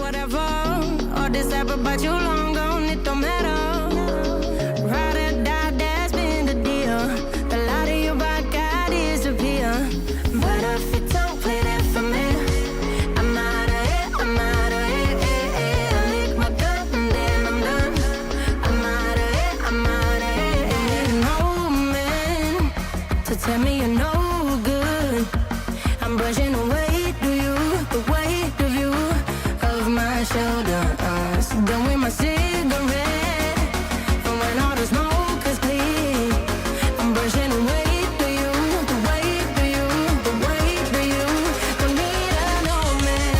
whatever. All this ever about you long gone, it don't matter. Ride or die, that's been the deal. The light of your body got disappear. But if you don't play that for me, I'm out of it, I'm out of it. I lick my gun and then I'm done. I'm out of it, I'm out of it. No man to tell me you're no good. I'm brushing away, do you? The weight of you, of my shoulders. Done with my cigarette, and when all the smoke is clear, I'm brushing away, do you? The weight of you, the weight of you. Don't need a no man.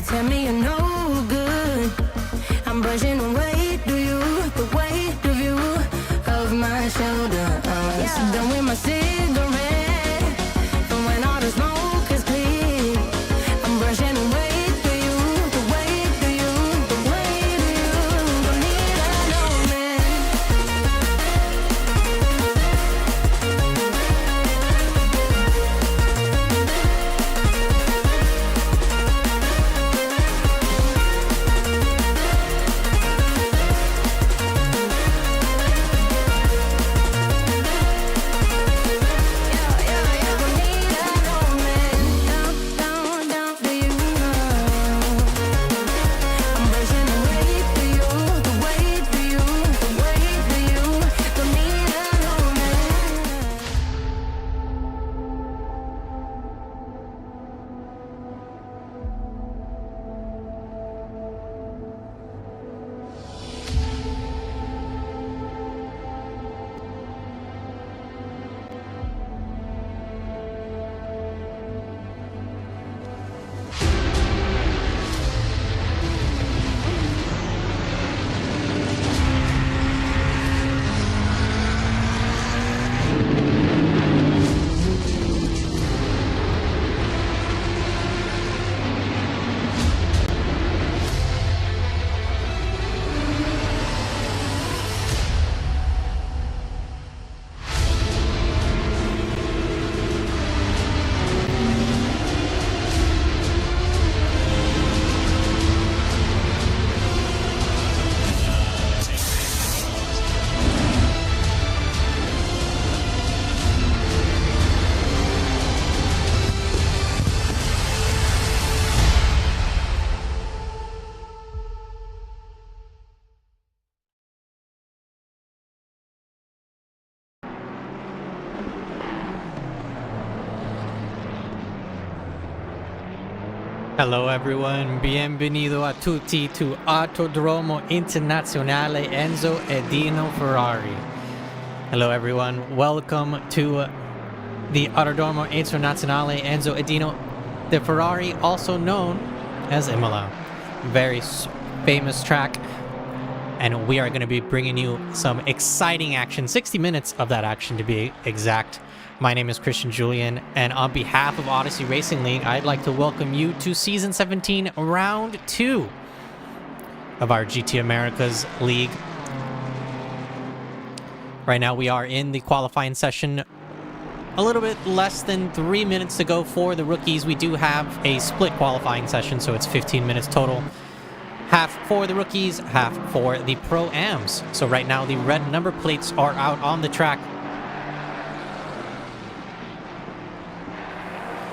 Tell me you're no good. I'm brushing away, do you? The weight of you, of my shoulders. Done with my cigarette, and when all the smoke is clear, I'm brushing away, do you? The weight of you, the weight of you. Don't need a no man. Hello everyone, bienvenido a tutti to Autodromo Internazionale Enzo Edino Ferrari. Hello everyone, welcome to the Autodromo Internazionale Enzo Edino de Ferrari, also known as Imola. Very famous track, and we are going to be bringing you some exciting action, 60 minutes of that action to be exact. My name is Christian Julian, and on behalf of Odyssey Racing League, I'd like to welcome you to Season 17, Round 2 of our GT Americas League. Right now, we are in the qualifying session. A little bit less than 3 minutes to go for the rookies. We do have a split qualifying session, so it's 15 minutes total. Half for the rookies, half for the Pro-Ams. So right now, the red number plates are out on the track,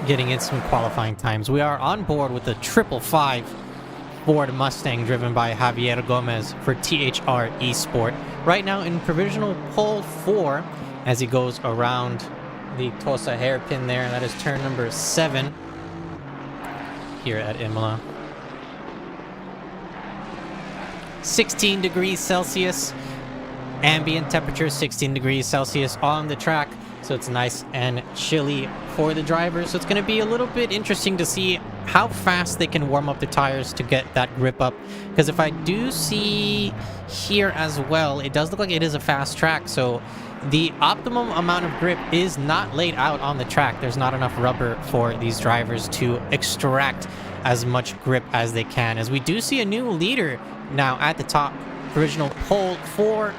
getting in some qualifying times. We are on board with the 555 Ford Mustang driven by Javier Gomez for THR Esport. Right now in provisional pole 4 as he goes around the Tosa hairpin there. That is turn number 7 here at Imola. 16 degrees Celsius. Ambient temperature 16 degrees Celsius on the track. So it's nice and chilly for the drivers. So it's going to be a little bit interesting to see how fast they can warm up the tires to get that grip up. Because if I do see here as well, it does look like it is a fast track. So the optimum amount of grip is not laid out on the track. There's not enough rubber for these drivers to extract as much grip as they can. As we do see a new leader now at the top. Original pole for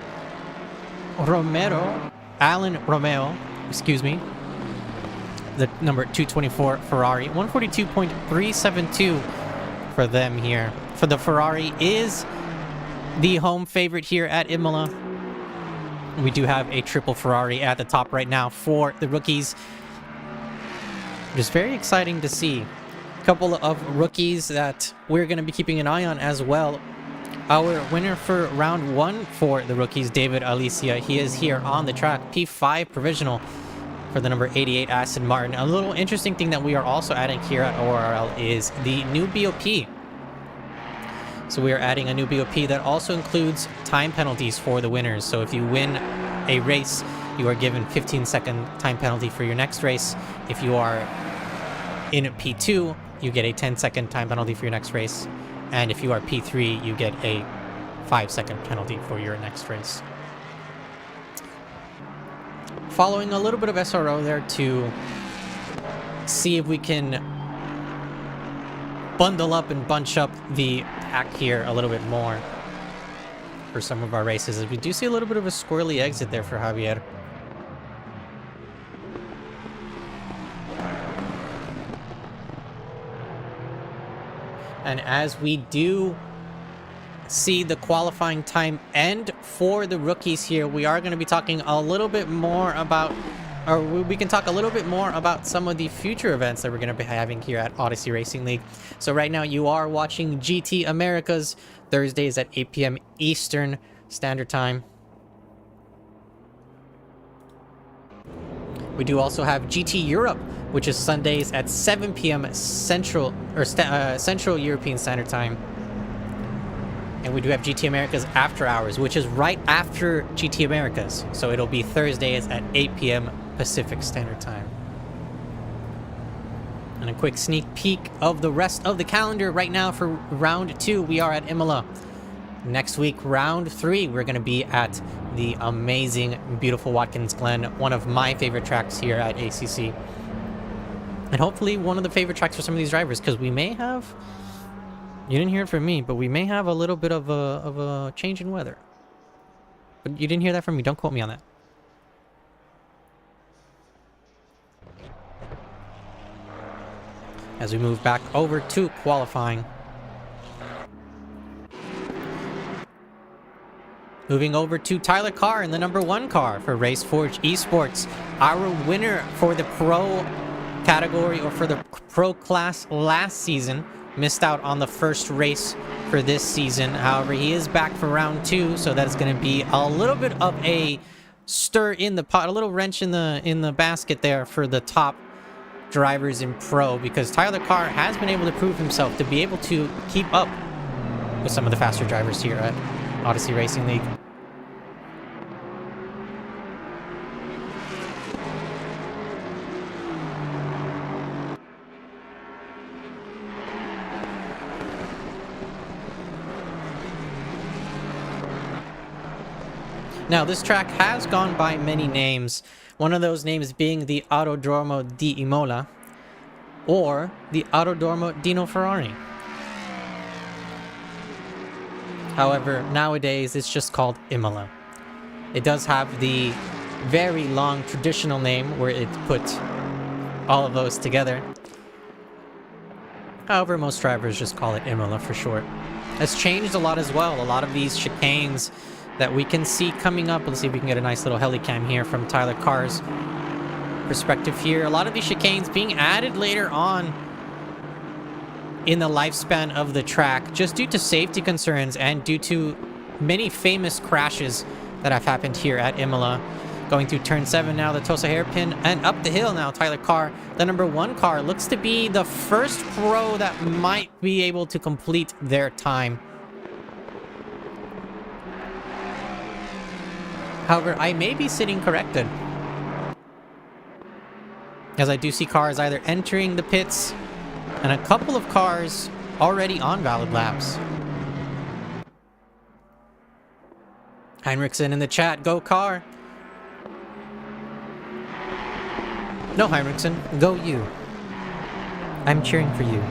Alan Romeo, excuse me, the number 224 Ferrari, 142.372 for them here. For the Ferrari is the home favorite here at Imola. We do have a triple Ferrari at the top right now for the rookies. Just very exciting to see. A couple of rookies that we're going to be keeping an eye on as well. Our winner for round 1 for the rookies, David Alicia, he is here on the track. P5 provisional for the number 88 Aston Martin. A little interesting thing that we are also adding here at ORL is the new BOP. So we are adding a new BOP that also includes time penalties for the winners. So if you win a race, you are given 15-second time penalty for your next race. If you are in P2, you get a 10-second time penalty for your next race. And if you are P3, you get a 5-second penalty for your next race. Following a little bit of SRO there to see if we can bundle up and bunch up the pack here a little bit more for some of our races. As we do see a little bit of a squirrely exit there for Javier. And as we do see the qualifying time end for the rookies here, we are going to be talking a little bit more about, or we can talk a little bit more about some of the future events that we're going to be having here at Odyssey Racing League. So right now you are watching GT Americas, Thursdays at 8 p.m. Eastern Standard Time. We do also have GT Europe, which is Sundays at 7 p.m. Central European Standard Time. And we do have GT Americas After Hours, which is right after GT Americas. So it'll be Thursdays at 8 p.m. Pacific Standard Time. And a quick sneak peek of the rest of the calendar right now for round 2. We are at Imola. Next week, round 3, we're going to be at the amazing, beautiful Watkins Glen, one of my favorite tracks here at ACC. And hopefully one of the favorite tracks for some of these drivers, because we may have, you didn't hear it from me, but we may have a little bit of a change in weather. But you didn't hear that from me. Don't quote me on that. As we move back over to qualifying. Moving over to Tyler Carr in the number 1 car for RaceForge Esports. Our winner for the Pro category, or for the Pro class last season, missed out on the first race for this season. However, he is back for round 2, so that's going to be a little bit of a stir in the pot, a little wrench in the basket there for the top drivers in Pro, because Tyler Carr has been able to prove himself to be able to keep up with some of the faster drivers here at Odyssey Racing League. Now, this track has gone by many names. One of those names being the Autodromo di Imola or the Autodromo Dino Ferrari. However, nowadays it's just called Imola. It does have the very long traditional name where it put all of those together. However, most drivers just call it Imola for short. It's changed a lot as well. A lot of these chicanes that we can see coming up. Let's see if we can get a nice little helicam here from Tyler Carr's perspective here. A lot of these chicanes being added later on in the lifespan of the track, just due to safety concerns and due to many famous crashes that have happened here at Imola. Going through turn 7 now, the Tosa hairpin, and up the hill now, Tyler Carr, the number 1 car, looks to be the first pro that might be able to complete their time However, I may be sitting corrected, as I do see cars either entering the pits and a couple of cars already on valid laps. Heinrichsen in the chat, go car. No, Heinrichsen, go you. I'm cheering for you.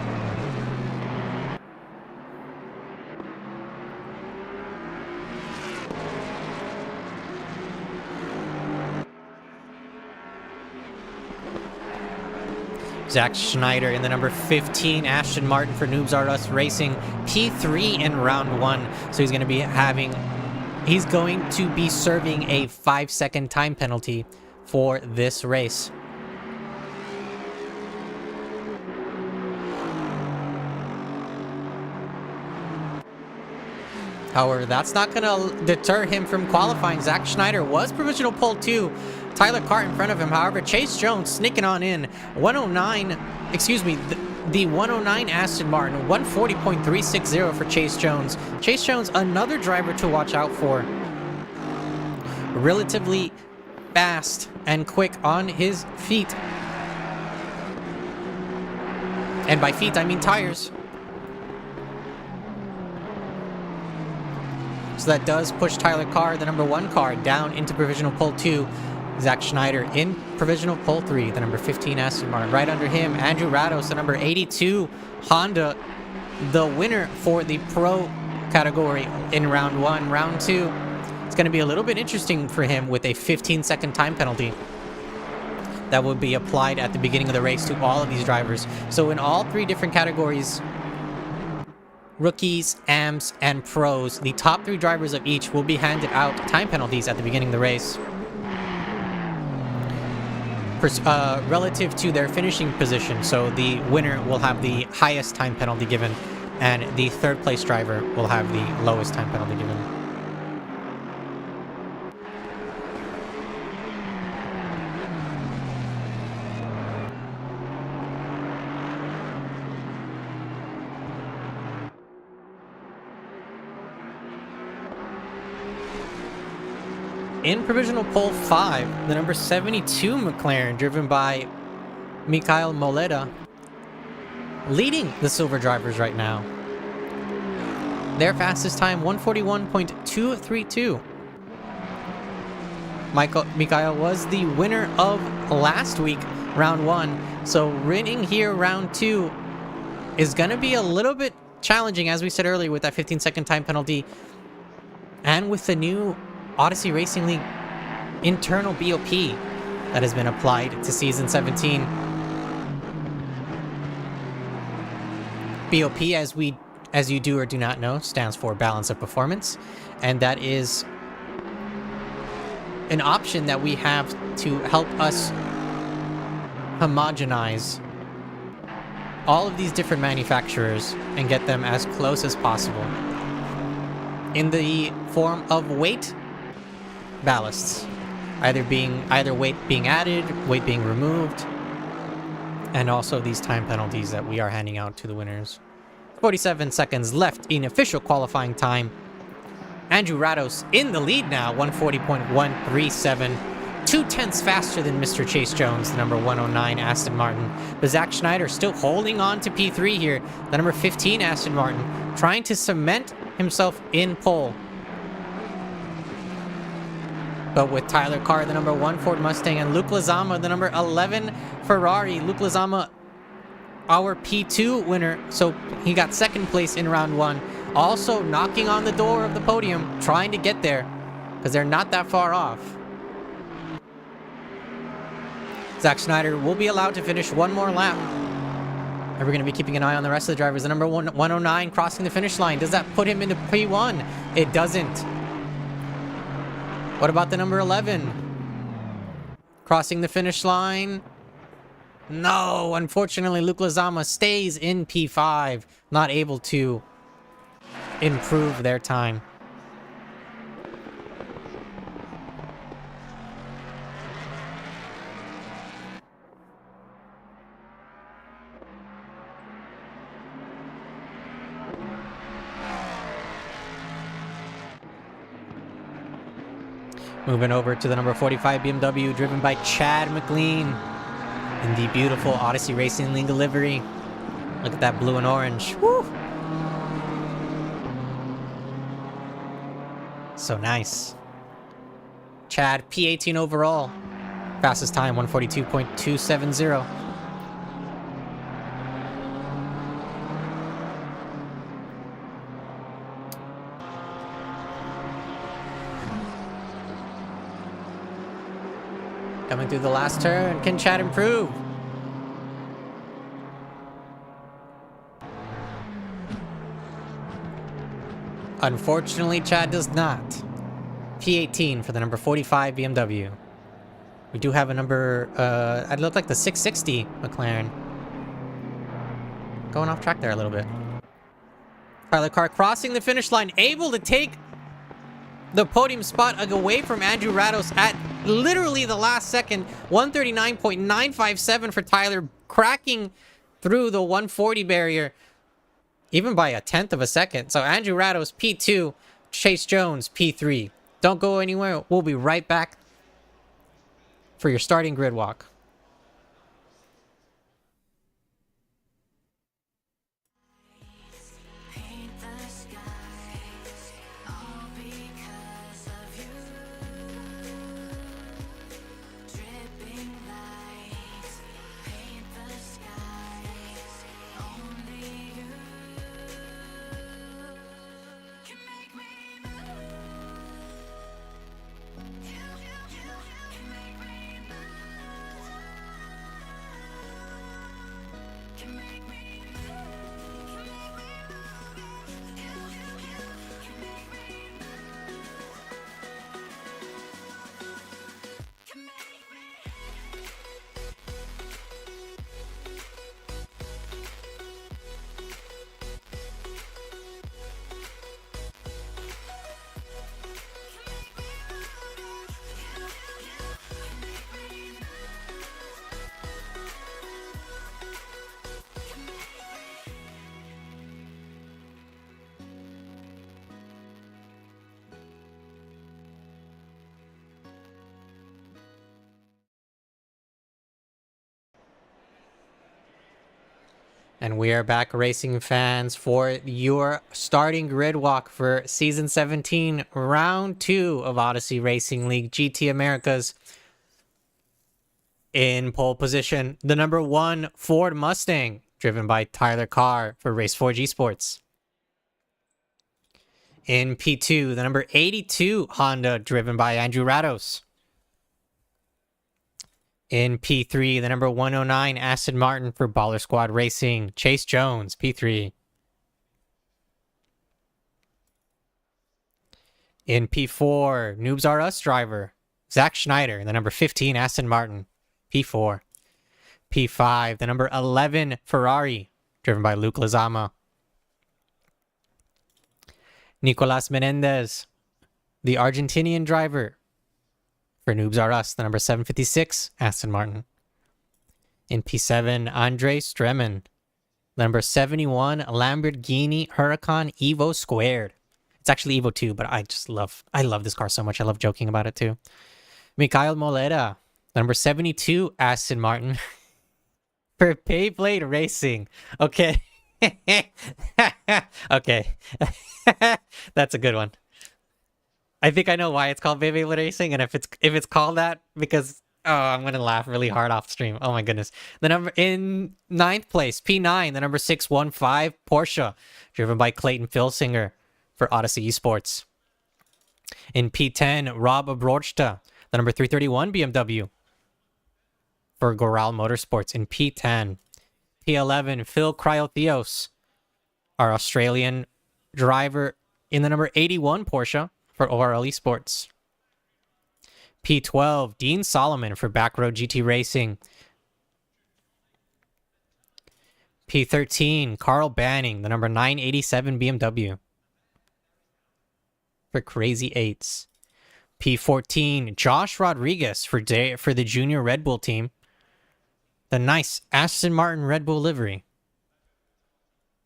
Zach Schneider in the number 15 Aston Martin for Noobs R Us Racing, P3 in round 1. So he's going to be serving a 5-second time penalty for this race. However, that's not going to deter him from qualifying. Zach Schneider was provisional pole 2. Tyler Cart in front of him. However, Chase Jones sneaking on in. The 109 Aston Martin, 140.360 for Chase Jones. Chase Jones, another driver to watch out for. Relatively fast and quick on his feet. And by feet, I mean tires. So that does push Tyler Carr, the number 1 car, down into provisional pole 2. Zach Schneider in provisional pole 3, the number 15 Aston Martin. Right under him, Andrew Rados, the number 82 Honda, the winner for the Pro category in round 1. Round 2, it's going to be a little bit interesting for him with a 15-second time penalty that will be applied at the beginning of the race to all of these drivers. So in all 3 different categories, rookies, AMs, and pros, the top 3 drivers of each will be handed out time penalties at the beginning of the race. Relative to their finishing position. So the winner will have the highest time penalty given, and the 3rd place driver will have the lowest time penalty given. In provisional pole 5, the number 72 McLaren, driven by Mikhail Moleda, leading the silver drivers right now. Their fastest time, 141.232. Mikhail was the winner of last week, round 1. So winning here, round 2, is going to be a little bit challenging, as we said earlier, with that 15-second time penalty. And with the new Odyssey Racing League internal BOP that has been applied to Season 17. BOP, as you do or do not know, stands for Balance of Performance, and that is an option that we have to help us homogenize all of these different manufacturers and get them as close as possible in the form of weight ballasts, either weight being added, weight being removed, and also these time penalties that we are handing out to the winners. 47 seconds left in official qualifying time. Andrew Rados in the lead now, 140.137, 2/10 faster than Mr. Chase Jones, the number 109 Aston Martin. But Zach Schneider still holding on to P3 here, the number 15 Aston Martin, trying to cement himself in pole. But with Tyler Carr, the number 1 Ford Mustang, and Luke Lezama, the number 11 Ferrari. Luke Lezama, our P2 winner, so he got 2nd place in round 1. Also knocking on the door of the podium, trying to get there, because they're not that far off. Zach Schneider will be allowed to finish 1 more lap. And we're going to be keeping an eye on the rest of the drivers. The number 109 crossing the finish line. Does that put him into P1? It doesn't. What about the number 11? Crossing the finish line? No, unfortunately, Luke Lezama stays in P5, not able to improve their time. Moving over to the number 45 BMW, driven by Chad McLean in the beautiful Odyssey Racing League livery. Look at that blue and orange. Woo! So nice. Chad, P18 overall. Fastest time, 142.270. Coming through the last turn. Can Chad improve? Unfortunately, Chad does not. P18 for the number 45 BMW. We do have a number, it looked like the 660 McLaren. Going off track there a little bit. Tyler Carr crossing the finish line, able to take the podium spot away from Andrew Rados at literally the last second. 139.957 for Tyler, cracking through the 140 barrier, even by a tenth of a second. So Andrew Rados, P2, Chase Jones, P3. Don't go anywhere. We'll be right back for your starting grid walk. And we are back, racing fans, for your starting grid walk for Season 17, Round 2 of Odyssey Racing League GT Americas. In pole position, the number 1 Ford Mustang, driven by Tyler Carr for Race 4G Sports. In P2, the number 82 Honda, driven by Andrew Rados. In P3, the number 109 Aston Martin for Baller Squad Racing, Chase Jones, P3. In P4, Noobs R Us driver, Zach Schneider, the number 15 Aston Martin, P4. P5, the number 11 Ferrari, driven by Luke Lezama. Nicolas Menendez, the Argentinian driver for Noobs R Us, the number 756 Aston Martin. In P7, Andre Streman, the number 71 Lamborghini Huracan Evo Squared. It's actually Evo 2, but I love this car so much. I love joking about it too. Mikhail Moleda, the number 72 Aston Martin for Payblade Racing. Okay. Okay. That's a good one. I think I know why it's called Beyblade Racing, and if it's called that, because I'm gonna laugh really hard off stream. Oh my goodness. The number in 9th place, P9, the number 615 Porsche, driven by Clayton Filsinger for Odyssey Esports. In P10, Rob Abrorchta, the number 331 BMW for Goral Motorsports. In P10, P11, Phil Cryotheos, our Australian driver in the number 81 Porsche for ORL Esports. P12, Dean Solomon for Backroad GT Racing. P13, Carl Banning, the number 987 BMW for Crazy Eights. P14, Josh Rodriguez for the junior Red Bull team. The nice Aston Martin Red Bull livery.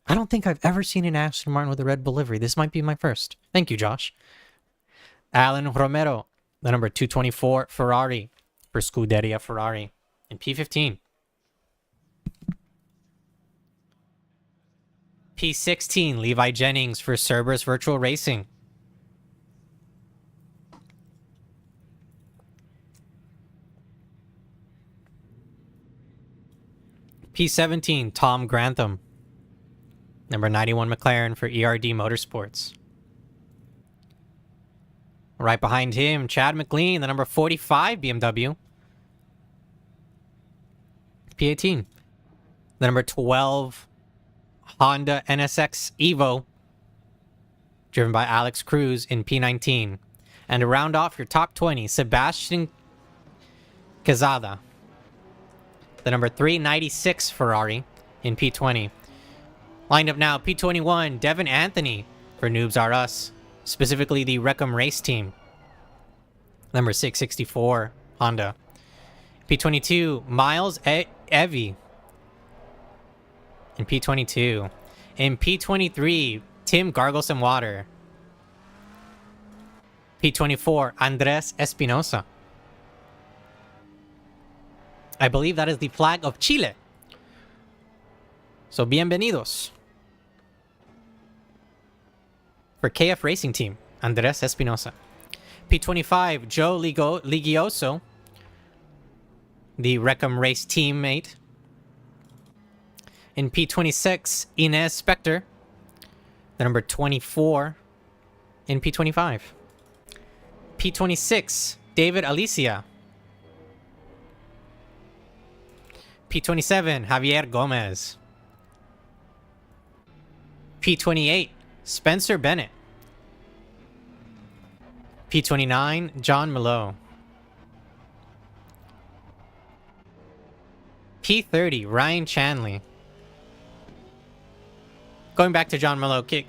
I don't think I've ever seen an Aston Martin with a Red Bull livery. This might be my first. Thank you, Josh. Alan Romero, The number 224 Ferrari for Scuderia Ferrari in P15. P16 Levi Jennings for Cerberus Virtual Racing. P17 Tom Grantham. Number 91 McLaren for ERD Motorsports. Right behind him, Chad McLean, the number 45 BMW. P18. The number 12 Honda NSX Evo, driven by Alex Cruz in P19. And to round off your top 20, Sebastian Quezada, the number 396 Ferrari in P20. Lined up now, P21, Devin Anthony for Noobs R Us, specifically the Wreckham Race Team. Number 664 Honda. P22, Miles Evie in P22. In P23, Tim Gargle Some Water. P24, Andres Espinosa. I believe that is the flag of Chile. So, bienvenidos. For KF Racing Team, Andres Espinosa. P25, Joe Ligioso, the Wreckham Race teammate. In P26, Inez Spector, the number 24 in P25. P26, David Alicia. P27, Javier Gomez. P28, Spencer Bennett. P29, John Milo. P30, Ryan Chanley. Going back to John Milo, keep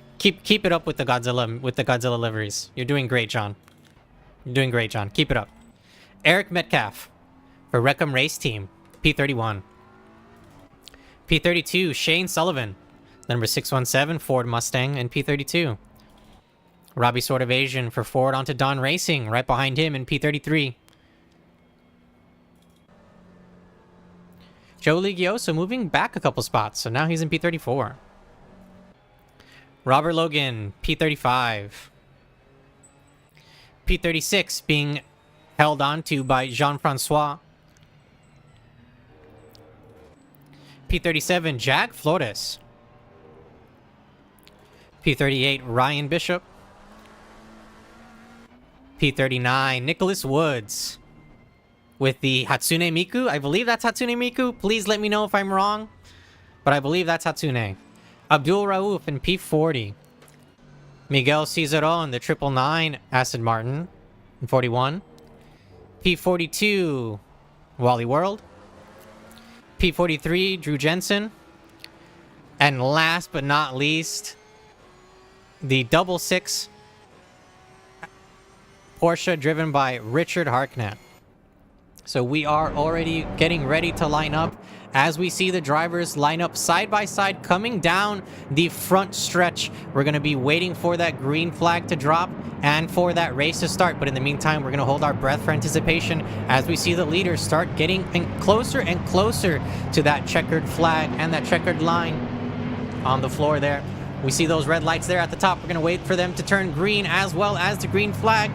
it up with the Godzilla liveries. You're doing great, John. You're doing great, John. Keep it up. Eric Metcalf for Wreckham Race Team, P31. P32, Shane Sullivan, number 617 Ford Mustang, and P32. Robbie Sword of Asian for Ford onto Don Racing, right behind him in P33. Joe Ligioso moving back a couple spots, so now he's in P34. Robert Logan, P35. P36 being held onto by Jean-Francois. P37, Jag Flores. P38, Ryan Bishop. P39, Nicholas Woods with the Hatsune Miku. I believe that's Hatsune Miku. Please let me know if I'm wrong, but I believe that's Hatsune. Abdul Rauf in P40. Miguel Cizeron, the 999 Aston Martin in 41. P42, Wally World. P43, Drew Jensen. And last but not least, the 666 Porsche driven by Richard Harknett. So we are already getting ready to line up as we see the drivers line up side by side coming down the front stretch. We're going to be waiting for that green flag to drop and for that race to start. But in the meantime, we're going to hold our breath for anticipation as we see the leaders start getting closer and closer to that checkered flag and that checkered line on the floor there. We see those red lights there at the top. We're going to wait for them to turn green as well as the green flag.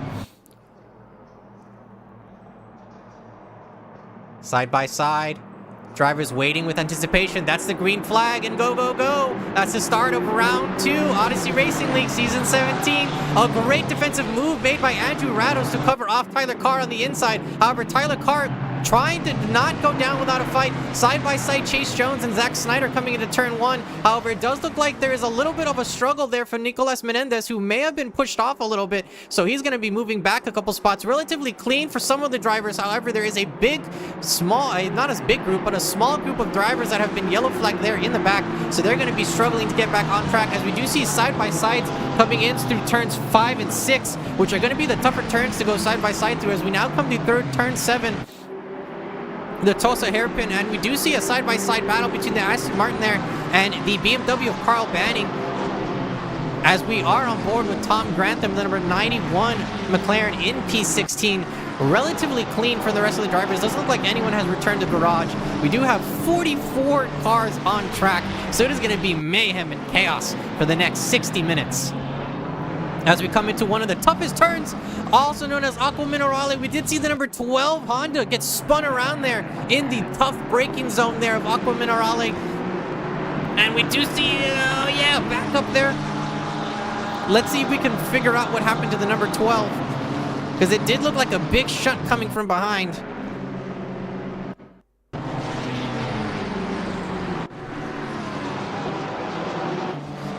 Side by side, drivers waiting with anticipation. That's the green flag, and go, go, go. That's the start of round 2, Odyssey Racing League Season 17. A great defensive move made by Andrew Rados to cover off Tyler Carr on the inside. However, Tyler Carr trying to not go down without a fight. Side by side, Chase Jones and Zach Snyder coming into turn 1. However, it does look like there is a little bit of a struggle there for Nicolas Menendez, who may have been pushed off a little bit. So he's going to be moving back a couple spots. Relatively clean for some of the drivers. However, there is a big, small, not as big group, but a small group of drivers that have been yellow flagged there in the back. So they're going to be struggling to get back on track, as we do see side by sides coming in through turns 5 and 6, which are going to be the tougher turns to go side by side through, as we now come to turn 7. The Tulsa hairpin, and we do see a side-by-side battle between the Aston Martin there and the BMW of Carl Banning, as we are on board with Tom Grantham, the number 91 McLaren in P16. Relatively clean for the rest of the drivers. Doesn't look like anyone has returned to garage. We do have 44 cars on track, so it is going to be mayhem and chaos for the next 60 minutes. As we come into one of the toughest turns, also known as Aqua Minerale, we did see the number 12 Honda get spun around there in the tough braking zone there of Aqua Minerale. And we do see, back up there. Let's see if we can figure out what happened to the number 12. Because it did look like a big shunt coming from behind.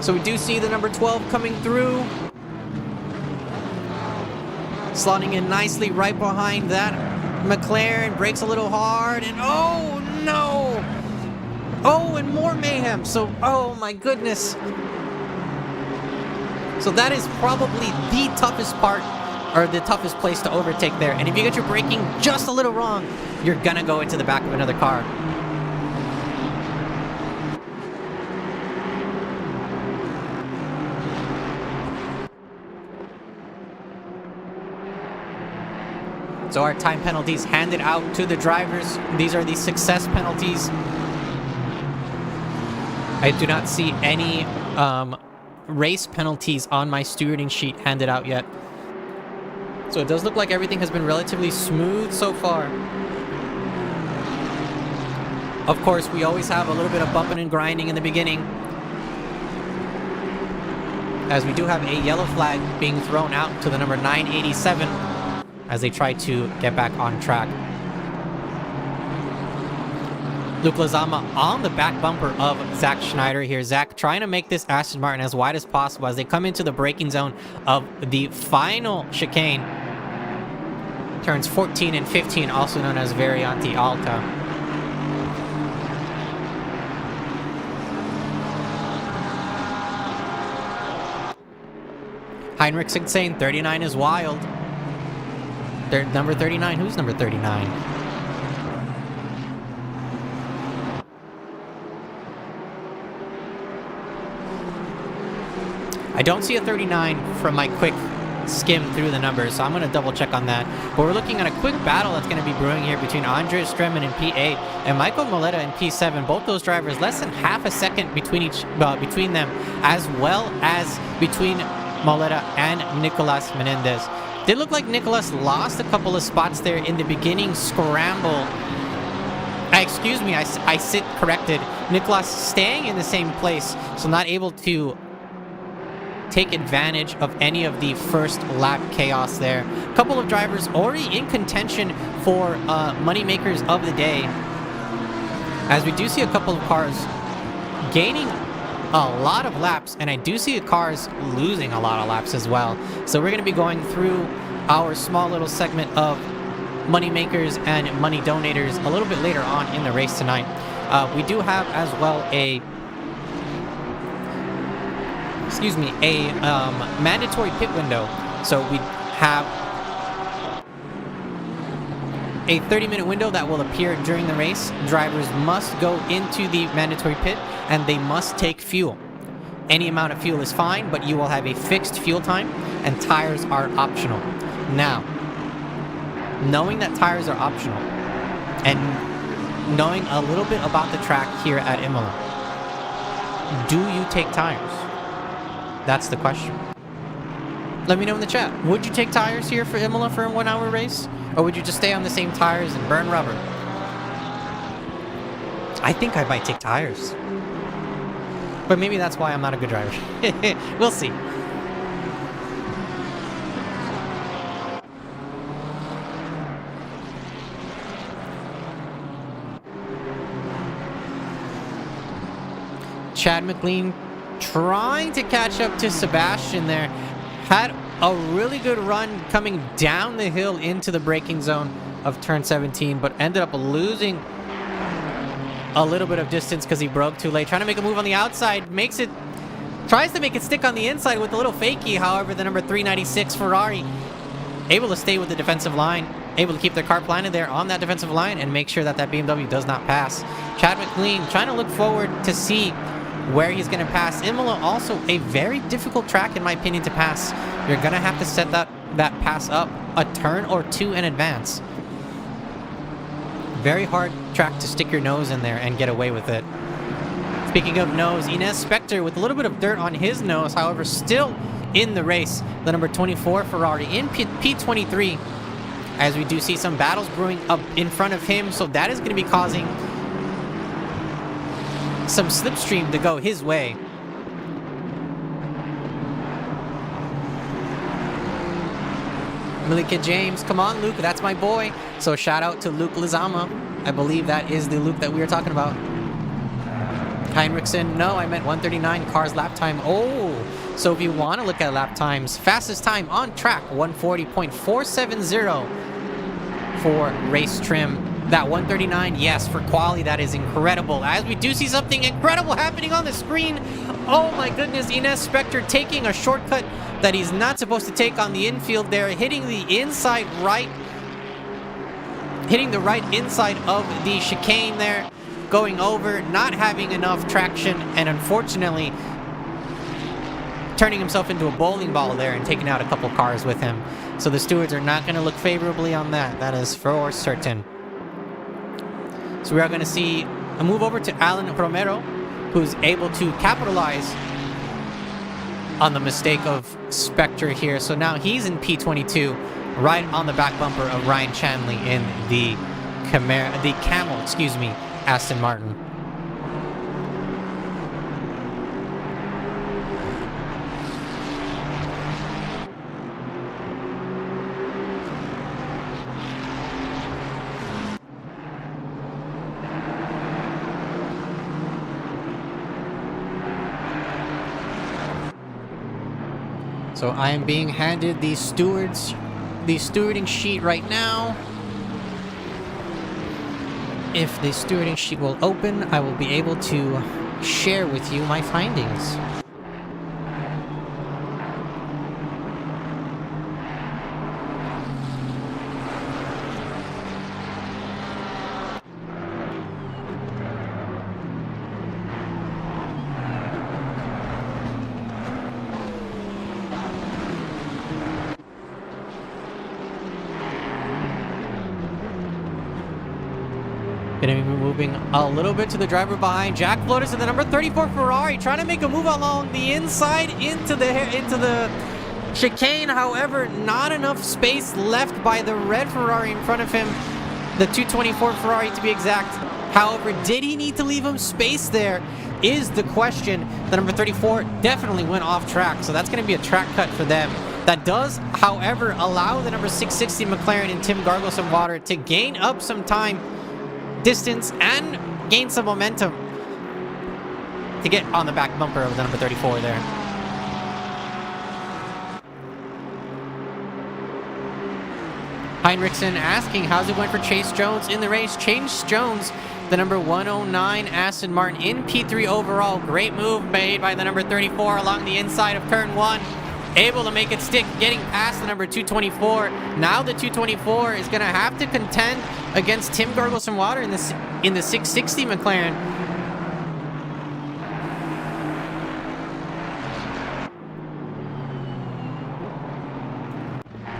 So we do see the number 12 coming through. Slotting in nicely right behind that McLaren. Brakes a little hard and oh no! Oh, and more mayhem. So, oh my goodness. So that is probably the toughest part, or the toughest place to overtake there. And if you get your braking just a little wrong, you're gonna go into the back of another car. So our time penalties handed out to the drivers. These are the success penalties. I do not see any race penalties on my stewarding sheet handed out yet. So it does look like everything has been relatively smooth so far. Of course, we always have a little bit of bumping and grinding in the beginning, as we do have a yellow flag being thrown out to the number 987 as they try to get back on track. Luke Lozama on the back bumper of Zach Schneider here. Zach trying to make this Aston Martin as wide as possible as they come into the braking zone of the final chicane. Turns 14 and 15, also known as Variante Alta. Heinrichsen saying 39 is wild. Number 39, who's number 39? I don't see a 39 from my quick skim through the numbers, so I'm going to double check on that. But we're looking at a quick battle that's going to be brewing here between Andreas Stremmen in P8 and Michael Moletta in P7. Both those drivers less than half a second between them, as well as between Moletta and Nicolas Menendez. Did look like Nicolas lost a couple of spots there in the beginning scramble. Excuse me, I sit corrected. Nicolas staying in the same place, so not able to take advantage of any of the first lap chaos there. A couple of drivers already in contention for moneymakers of the day, as we do see a couple of cars gaining a lot of laps, and I do see cars losing a lot of laps as well. So we're going to be going through our small little segment of money makers and money donators a little bit later on in the race tonight. We do have as well a mandatory pit window. So we have a 30-minute window that will appear during the race. Drivers must go into the mandatory pit and they must take fuel. Any amount of fuel is fine, but you will have a fixed fuel time and tires are optional. Now, knowing that tires are optional and knowing a little bit about the track here at Imola, do you take tires? That's the question. Let me know in the chat. Would you take tires here for Imola for a 1 hour race? Or would you just stay on the same tires and burn rubber? I think I might take tires. But maybe that's why I'm not a good driver. We'll see. Chad McLean trying to catch up to Sebastian there. Had a really good run coming down the hill into the braking zone of turn 17, but ended up losing a little bit of distance because he broke too late. Trying to make a move on the outside, tries to make it stick on the inside with a little fakie. However, the number 396 Ferrari able to stay with the defensive line, able to keep their car planted there on that defensive line and make sure that that BMW does not pass. Chad McLean trying to look forward to see where he's going to pass. Imola, also a very difficult track, in my opinion, to pass. You're going to have to set that pass up a turn or two in advance. Very hard track to stick your nose in there and get away with it. Speaking of nose, Ines Spector with a little bit of dirt on his nose, however, still in the race. The number 24 Ferrari in P23, as we do see some battles brewing up in front of him, so that is going to be causing some slipstream to go his way. Malika James, come on, Luke, that's my boy. So shout out to Luke Lizama. I believe that is the Luke that we were talking about. Heinrichsen, no, I meant 139 cars lap time. Oh, so if you want to look at lap times, fastest time on track, 140.470 for race trim. That 139, yes, for quali, that is incredible. As we do see something incredible happening on the screen. Oh my goodness, Ines Spector taking a shortcut that he's not supposed to take on the infield there, hitting the right inside of the chicane there, going over, not having enough traction, and unfortunately turning himself into a bowling ball there and taking out a couple cars with him. So the stewards are not going to look favorably on that. That is for certain. So we are going to see a move over to Alan Romero, who's able to capitalize on the mistake of Spector here. So now he's in P22, right on the back bumper of Ryan Chanley in the Camel, Aston Martin. So I am being handed the stewarding sheet right now. If the stewarding sheet will open, I will be able to share with you my findings. Gonna be moving a little bit to the driver behind. Jack Flotus in the number 34 Ferrari, trying to make a move along the inside into the chicane. However, not enough space left by the red Ferrari in front of him, the 224 Ferrari to be exact. However, did he need to leave him space there is the question. The number 34 definitely went off track, so that's going to be a track cut for them. That does, however, allow the number 660 McLaren and Tim Gargle some water to gain up some time, distance, and gain some momentum to get on the back bumper of the number 34 there. Heinrichsen asking how's it going for Chase Jones in the race. Chase Jones, the number 109 Aston Martin in P3 overall. Great move made by the number 34 along the inside of turn 1. Able to make it stick, getting past the number 224. Now the 224 is going to have to contend against Tim Gargle some water in the 660 McLaren.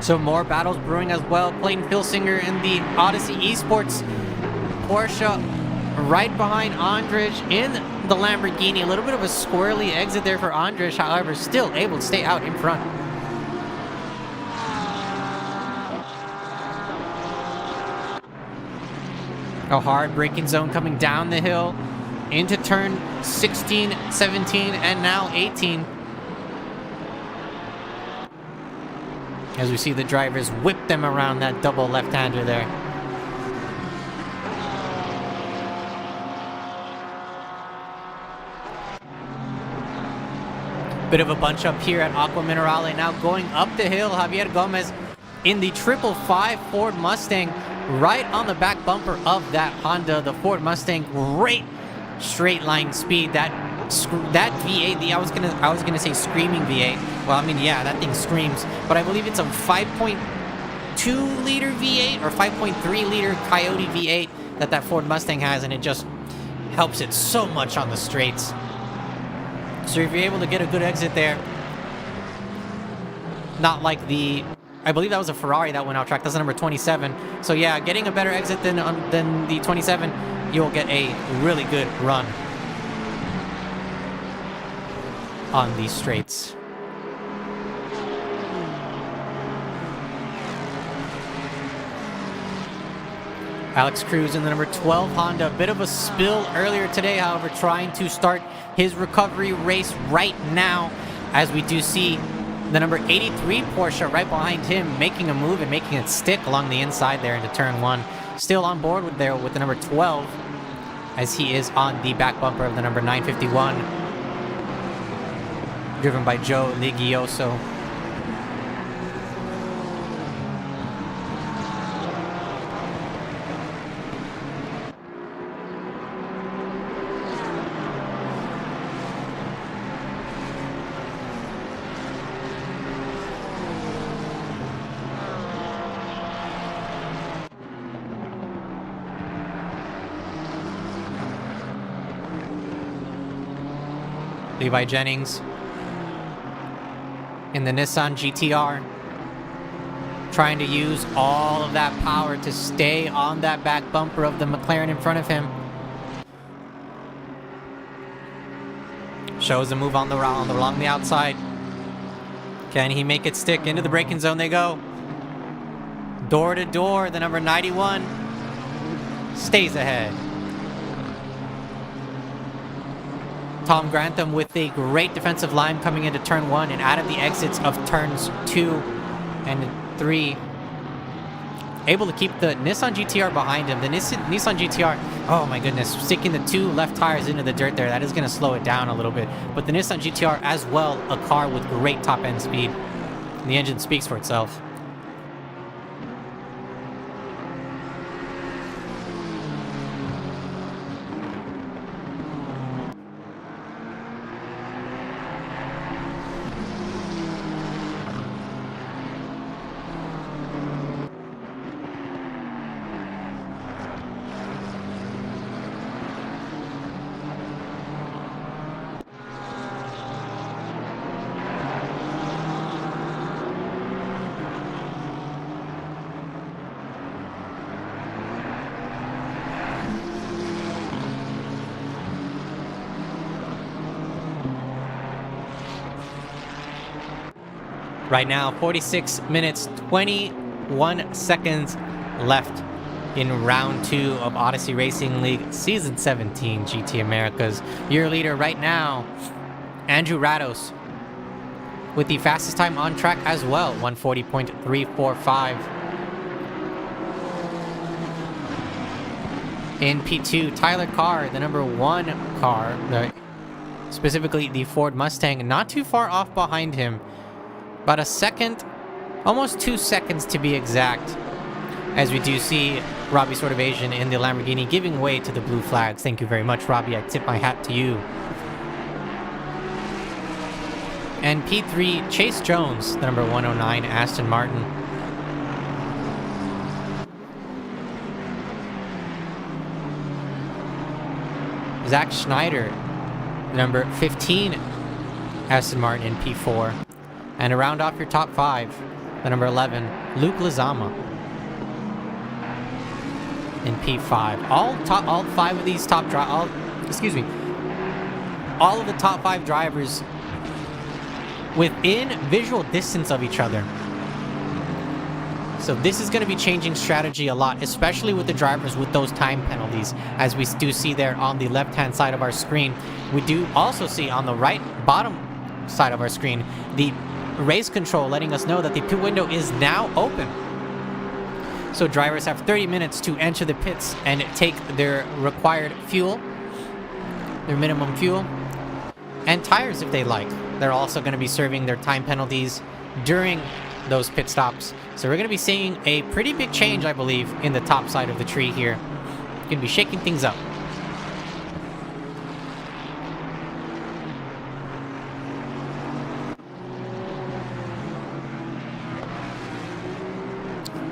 So more battles brewing as well. Clayton Pilsinger in the Odyssey Esports Porsche right behind Andrich in the Lamborghini. A little bit of a squirrely exit there for Andrich, however, still able to stay out in front. A hard braking zone coming down the hill into turn 16, 17, and now 18. As we see the drivers whip them around that double left-hander there. Bit of a bunch up here at Aqua Minerale. Now going up the hill, Javier Gomez in the 555 Ford Mustang, right on the back bumper of that Honda. The Ford Mustang, great straight line speed. That V8, I was gonna say screaming V8. Well, I mean, yeah, that thing screams. But I believe it's a 5.2 liter V8 or 5.3 liter Coyote V8 that Ford Mustang has, and it just helps it so much on the straights. So if you're able to get a good exit there, not like I believe that was a Ferrari that went out track. That's the number 27. So yeah, getting a better exit than the 27, you'll get a really good run on these straights. Alex Cruz in the number 12 Honda. A bit of a spill earlier today, however, trying to start his recovery race right now, as we do see the number 83 Porsche right behind him making a move and making it stick along the inside there into turn 1. Still on board with the number 12, as he is on the back bumper of the number 951, driven by Joe Ligioso. Levi Jennings in the Nissan GTR, trying to use all of that power to stay on that back bumper of the McLaren in front of him. Shows a move along the outside. Can he make it stick? Into the braking zone they go. Door to door, the number 91 stays ahead. Tom Grantham with a great defensive line coming into turn 1 and out of the exits of turns 2 and 3. Able to keep the Nissan GTR behind him. The Nissan GTR, oh my goodness, sticking the 2 left tires into the dirt there. That is going to slow it down a little bit. But the Nissan GTR as well, a car with great top end speed. And the engine speaks for itself. Right now, 46 minutes, 21 seconds left in round 2 of Odyssey Racing League Season 17 GT Americas. Your leader right now, Andrew Rados, with the fastest time on track as well, 140.345. In P2, Tyler Carr, the number 1 car, specifically the Ford Mustang, not too far off behind him. About a second, almost 2 seconds to be exact, as we do see Robbie Sortavasian in the Lamborghini giving way to the blue flags. Thank you very much, Robbie. I tip my hat to you. And P3, Chase Jones, the number 109 Aston Martin. Zach Schneider, the number 15 Aston Martin in P4. And to round off your top 5, the number 11, Luke Lizama in P5. All 5 of these all of the top 5 drivers within visual distance of each other. So this is going to be changing strategy a lot, especially with the drivers with those time penalties, as we do see there on the left-hand side of our screen. We do also see on the right bottom side of our screen the race control letting us know that the pit window is now open. So drivers have 30 minutes to enter the pits and take their required fuel, their minimum fuel, and tires if they like. They're also going to be serving their time penalties during those pit stops. So we're going to be seeing a pretty big change, I believe, in the top side of the tree here. Going to be shaking things up.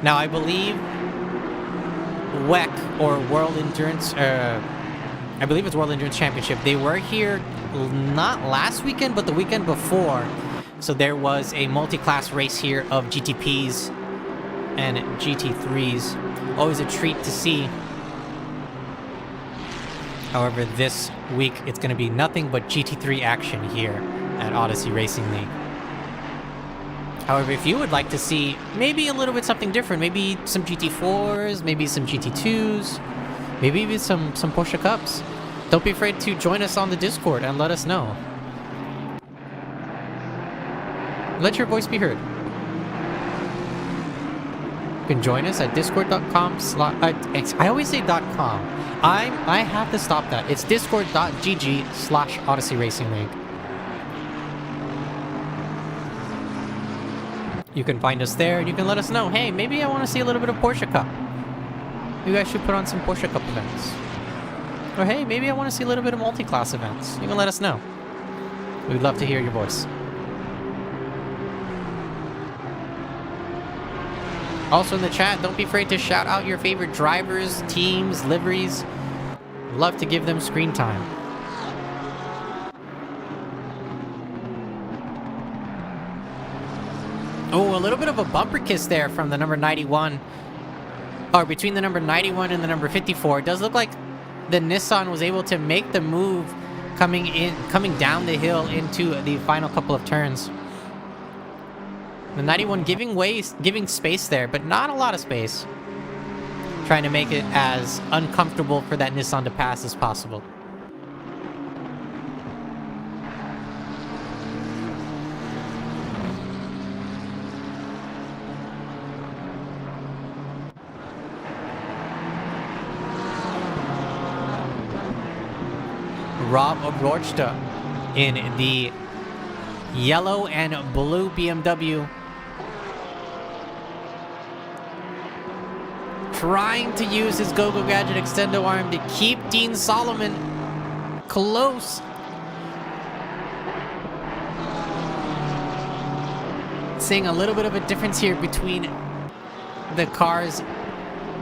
Now, I believe WEC, or World Endurance, I believe it's World Endurance Championship, they were here not last weekend, but the weekend before. So there was a multi-class race here of GTPs and GT3s. Always a treat to see. However, this week it's going to be nothing but GT3 action here at Odyssey Racing League. However, if you would like to see maybe a little bit something different, maybe some GT4s, maybe some GT2s, maybe even some Porsche Cups, don't be afraid to join us on the Discord and let us know. Let your voice be heard. You can join us at discord.com. I always say .com. I have to stop that. It's discord.gg/Odyssey Racing League. You can find us there and you can let us know, hey, maybe I want to see a little bit of Porsche Cup. You guys should put on some Porsche Cup events. Or hey, maybe I want to see a little bit of multi-class events. You can let us know. We'd love to hear your voice. Also in the chat, don't be afraid to shout out your favorite drivers, teams, liveries. Love to give them screen time. Oh, a little bit of a bumper kiss there from the number 91. Or between the number 91 and the number 54. It does look like the Nissan was able to make the move coming down the hill into the final couple of turns. The 91 giving space there, but not a lot of space. Trying to make it as uncomfortable for that Nissan to pass as possible. Rob Rochta in the yellow and blue BMW. Trying to use his Go-Go Gadget extendo arm to keep Dean Solomon close. Seeing a little bit of a difference here between the cars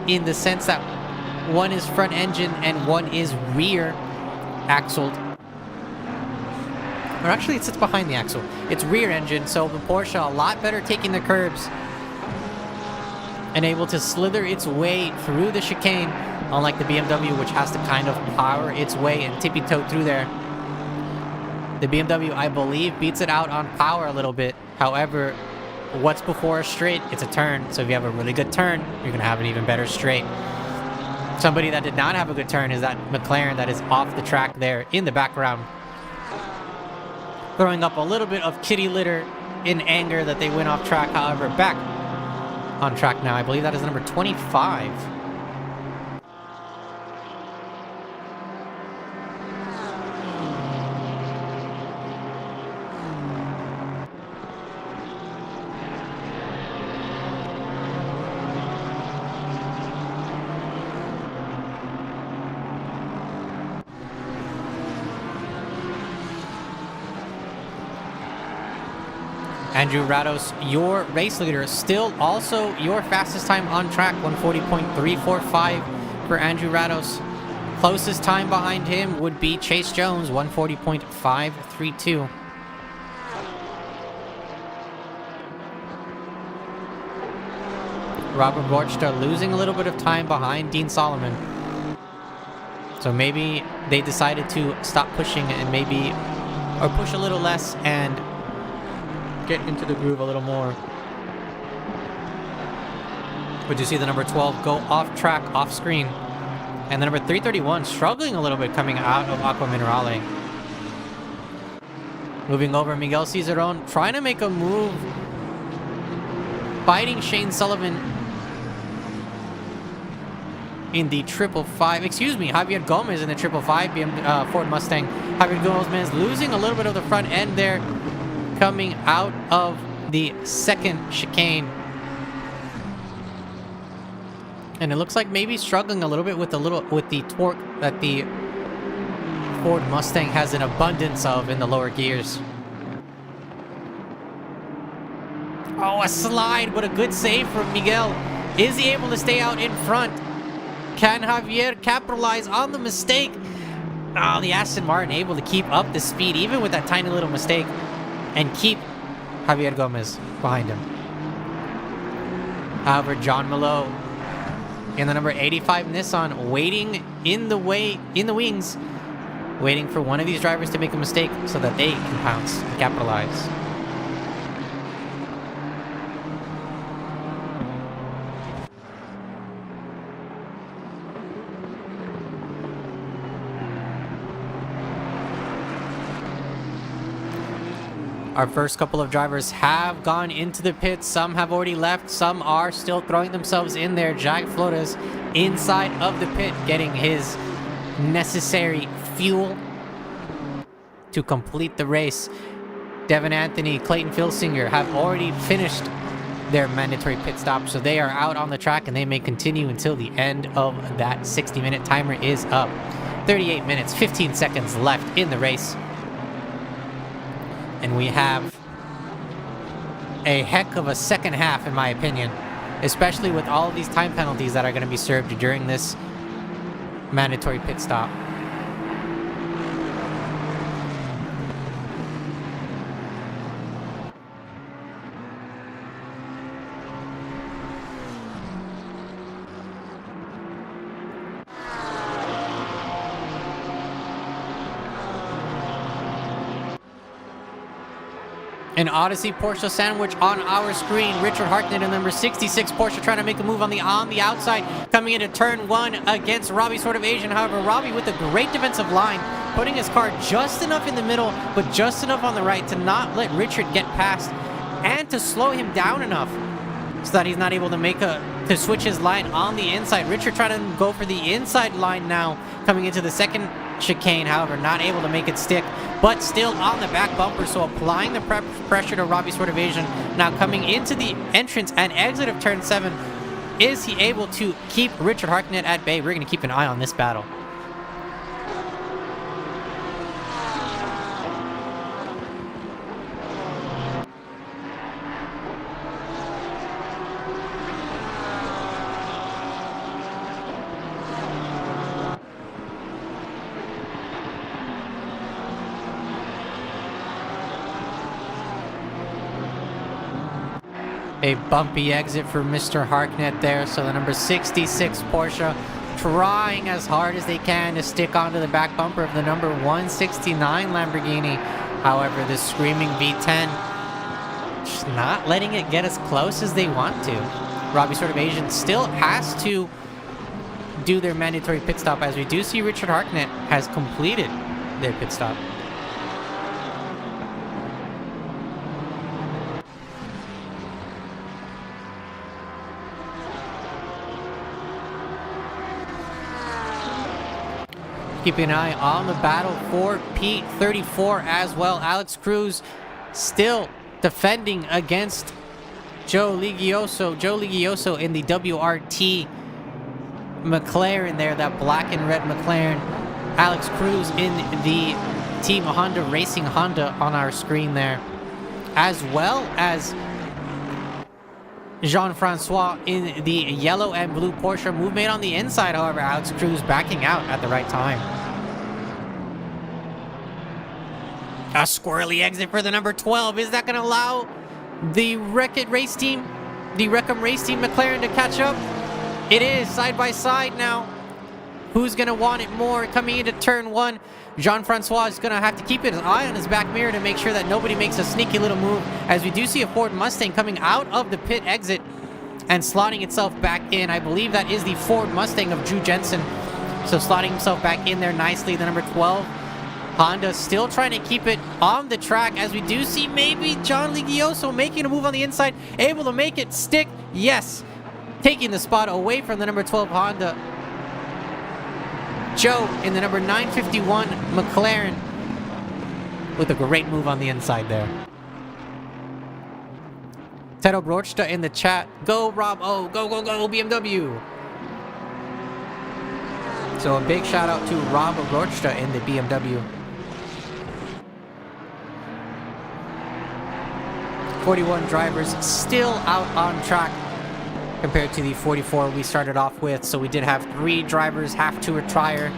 in the sense that one is front engine and one is rear axled. Or actually it sits behind the axle. It's rear engine, so the Porsche a lot better taking the curbs and able to slither its way through the chicane, unlike the BMW, which has to kind of power its way and tippy-toe through there. The BMW, I believe, beats it out on power a little bit. However, what's before a straight? It's a turn. So if you have a really good turn, you're going to have an even better straight. Somebody that did not have a good turn is that McLaren that is off the track there in the background. Throwing up a little bit of kitty litter in anger that they went off track. However, back on track now. I believe that is number 25. Andrew Rados, your race leader, still also your fastest time on track, 140.345 for Andrew Rados. Closest time behind him would be Chase Jones, 140.532. Robert Borchta losing a little bit of time behind Dean Solomon. So maybe they decided to stop pushing and or push a little less and get into the groove a little more. Would you see the number 12 go off track, off screen? And the number 331 struggling a little bit coming out of Aqua Minerale. Moving over, Miguel Cizeron trying to make a move. Fighting Shane Sullivan in the 555. Excuse me, Javier Gomez in the 555 Ford Mustang. Javier Gomez losing a little bit of the front end there, coming out of the second chicane. And it looks like maybe struggling a little bit with the torque that the Ford Mustang has an abundance of in the lower gears. Oh, a slide, but a good save from Miguel. Is he able to stay out in front? Can Javier capitalize on the mistake? Oh, the Aston Martin able to keep up the speed, even with that tiny little mistake, and keep Javier Gomez behind him. However, John Malot in the number 85 Nissan waiting in the wings, waiting for one of these drivers to make a mistake so that they can pounce and capitalize. Our first couple of drivers have gone into the pits. Some have already left. Some are still throwing themselves in there. Jack Flores inside of the pit getting his necessary fuel to complete the race. Devin Anthony, Clayton Filsinger have already finished their mandatory pit stop, so they are out on the track and they may continue until the end of that 60-minute timer is up. 38 minutes, 15 seconds left in the race. And we have a heck of a second half, in my opinion, especially with all of these time penalties that are going to be served during this mandatory pit stop. An Odyssey Porsche sandwich on our screen. Richard Hartnett in number 66 Porsche trying to make a move on the outside, coming into turn one against Robbie Sort of Asian. However, Robbie with a great defensive line, putting his car just enough in the middle, but just enough on the right to not let Richard get past and to slow him down enough so that he's not able to switch his line on the inside. Richard trying to go for the inside line now, coming into the second chicane, however, not able to make it stick, but still on the back bumper, so applying the pressure to Robbie Sort of Asian. Now coming into the entrance and exit of turn 7, is he able to keep Richard Hartnett at bay? We're going to keep an eye on this battle. A bumpy exit for Mr. Hartnett there, so the number 66 Porsche trying as hard as they can to stick onto the back bumper of the number 169 Lamborghini. However, the screaming V10 just not letting it get as close as they want to. Robbie Sort of Asian still has to do their mandatory pit stop, as we do see Richard Hartnett has completed their pit stop. Keeping an eye on the battle for P34 as well. Alex Cruz still defending against Joe Ligioso in the WRT McLaren there, that black and red McLaren. Alex Cruz in the Team Honda Racing Honda on our screen there, as well as Jean-Francois in the yellow and blue Porsche. Move made on the inside, however, Alex Cruz backing out at the right time. A squirrely exit for the number 12. Is that going to allow the Wreck-It Race Team, the Wreck-'em Race Team McLaren to catch up? It is side by side now. Who's going to want it more? Coming into turn 1, Jean-Francois is going to have to keep his eye on his back mirror to make sure that nobody makes a sneaky little move, as we do see a Ford Mustang coming out of the pit exit and slotting itself back in. I believe that is the Ford Mustang of Drew Jensen. So slotting himself back in there nicely. The number 12 Honda still trying to keep it on the track, as we do see maybe John Ligioso making a move on the inside, able to make it stick. Yes, taking the spot away from the number 12 Honda. Joe in the number 951 McLaren with a great move on the inside there. Ted Obrochta in the chat. Go, Rob. Oh, go, go, go, BMW. So a big shout out to Rob Obrochta in the BMW. 41 drivers still out on track compared to the 44 we started off with. So we did have 3 drivers have to retire.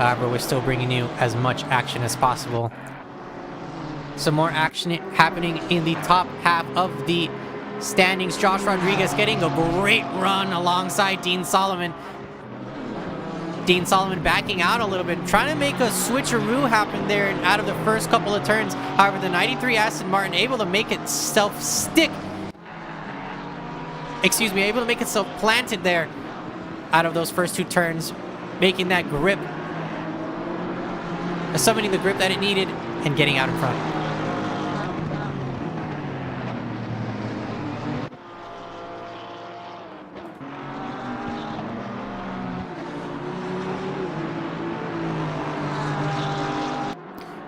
However, we're still bringing you as much action as possible. Some more action happening in the top half of the standings. Josh Rodriguez getting a great run alongside Dean Solomon. Dean Solomon backing out a little bit, trying to make a switcheroo happen there out of the first couple of turns. However, the 93 Aston Martin able to make itself able to make itself planted there out of those first two turns, making that grip, summoning the grip that it needed, and getting out in front.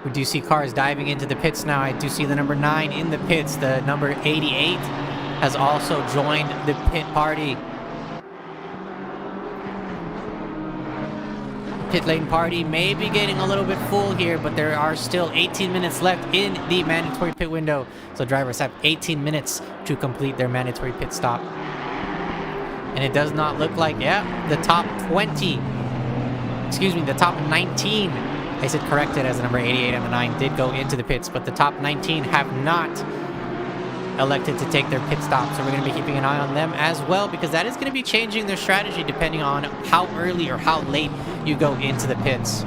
We do see cars diving into the pits now. I do see the number 9 in the pits. The number 88 has also joined the pit party. Pit lane party may be getting a little bit full here, but there are still 18 minutes left in the mandatory pit window. So drivers have 18 minutes to complete their mandatory pit stop. And it does not look like, the top 19, I said corrected, as the number 88 and the 9 did go into the pits, but the top 19 have not elected to take their pit stop. So we're going to be keeping an eye on them as well, because that is going to be changing their strategy depending on how early or how late you go into the pits.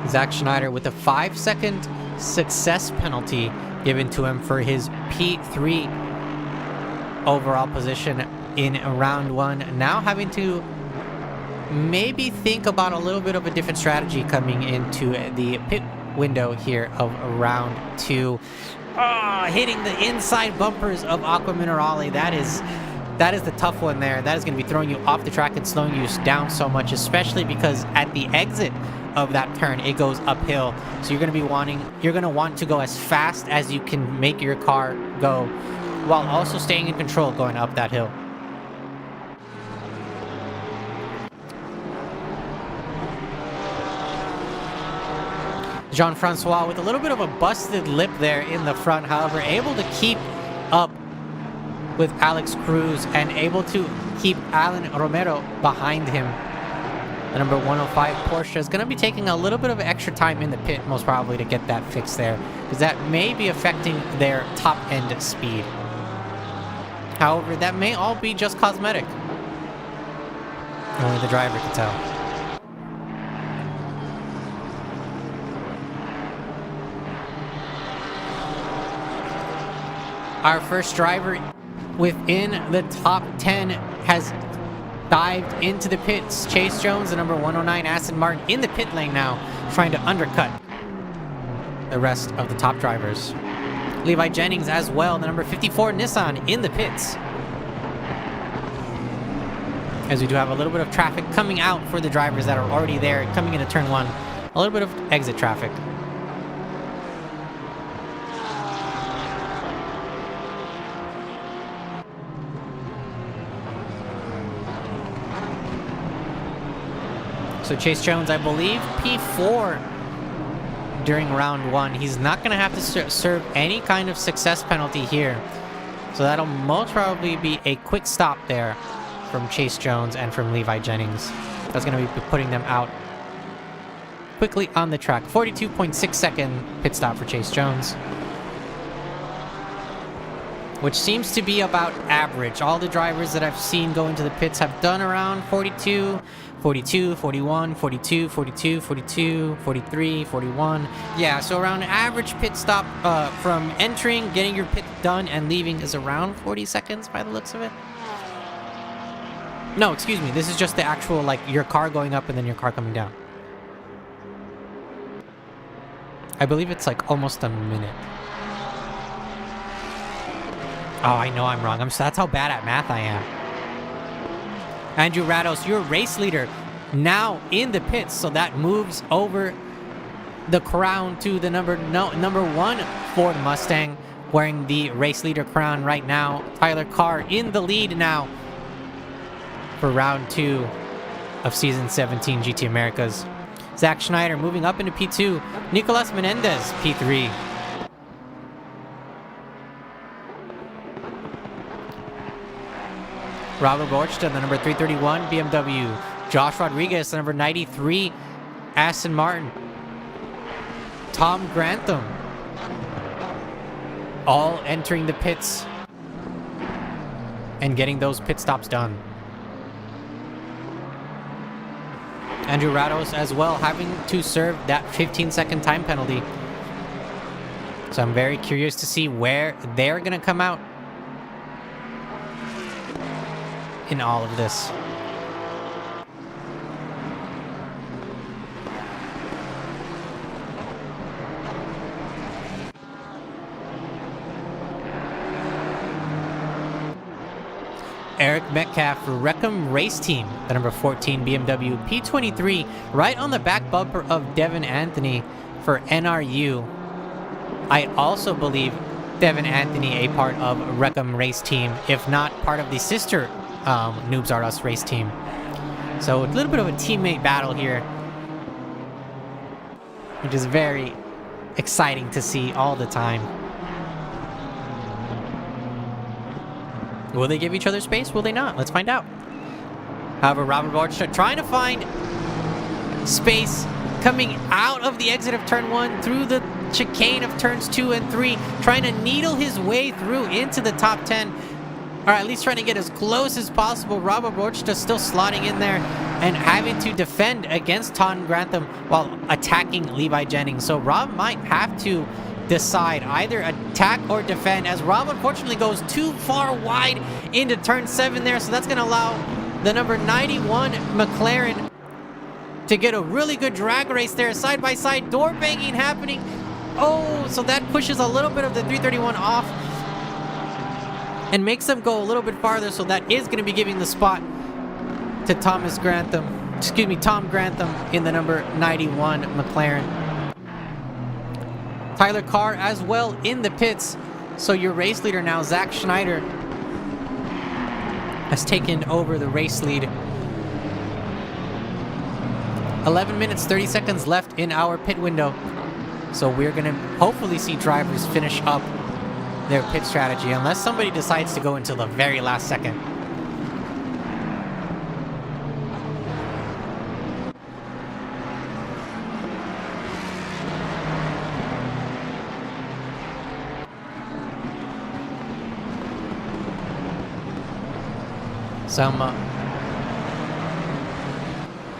Zach Schneider with a 5-second success penalty given to him for his P3 overall position in round 1. Now having to maybe think about a little bit of a different strategy coming into the pit window here of round 2. Hitting the inside bumpers of Aqua Minerale. That is the tough one there. That is going to be throwing you off the track and slowing you down so much, especially because at the exit of that turn it goes uphill. So you're going to want to go as fast as you can make your car go, while also staying in control going up that hill. Jean-Francois with a little bit of a busted lip there in the front, however, able to keep up with Alex Cruz and able to keep Alan Romero behind him. The number 105 Porsche is going to be taking a little bit of extra time in the pit, most probably, to get that fixed there, because that may be affecting their top-end speed. However, that may all be just cosmetic. Only the driver can tell. Our first driver within the top 10 has dived into the pits. Chase Jones, the number 109 Aston Martin, in the pit lane now, trying to undercut the rest of the top drivers. Levi Jennings as well, the number 54 Nissan, in the pits, as we do have a little bit of traffic coming out for the drivers that are already there, coming into turn 1. A little bit of exit traffic. So Chase Jones, I believe, P4 during round 1. He's not going to have to serve any kind of success penalty here. So that'll most probably be a quick stop there from Chase Jones and from Levi Jennings. That's going to be putting them out quickly on the track. 42.6 second pit stop for Chase Jones, which seems to be about average. All the drivers that I've seen go into the pits have done around 42, 42, 41, 42, 42, 42, 43, 41. Yeah, so around average pit stop from entering, getting your pit done, and leaving is around 40 seconds by the looks of it. No, excuse me. This is just the actual, like, your car going up and then your car coming down. I believe it's like almost a minute. Oh, I know I'm wrong. That's how bad at math I am. Andrew Rados, your race leader, now in the pits, so that moves over the crown to the number 1 Ford Mustang, wearing the race leader crown right now. Tyler Carr in the lead now for round 2 of season 17 GT Americas. Zach Schneider moving up into P2. Nicolas Menendez, P3. Robert Borchta, the number 331 BMW. Josh Rodriguez, the number 93 Aston Martin. Tom Grantham, all entering the pits and getting those pit stops done. Andrew Rados as well, having to serve that 15-second time penalty. So I'm very curious to see where they're going to come out in all of this. Eric Metcalf for Wreckham Race Team, the number 14 BMW P23, right on the back bumper of Devin Anthony for NRU. I also believe Devin Anthony a part of Wreckham Race Team, if not part of the sister Noobs R Us race team. So a little bit of a teammate battle here, which is very exciting to see all the time. Will they give each other space? Will they not? Let's find out. However, Robert Borchta trying to find space coming out of the exit of turn 1 through the chicane of turns 2 and 3, trying to needle his way through into the top 10, or at least trying to get as close as possible. Robert Borchta still slotting in there and having to defend against Tom Grantham while attacking Levi Jennings. So Rob might have to decide either attack or defend, as Rob unfortunately goes too far wide into turn 7 there. So that's going to allow the number 91 McLaren to get a really good drag race there. Side by side door banging happening. Oh, so that pushes a little bit of the 331 off and makes them go a little bit farther. So that is going to be giving the spot to Tom Grantham in the number 91 McLaren. Tyler Carr as well in the pits. So your race leader now, Zach Schneider, has taken over the race lead. 11 minutes, 30 seconds left in our pit window. So we're going to hopefully see drivers finish up their pit strategy, unless somebody decides to go until the very last second.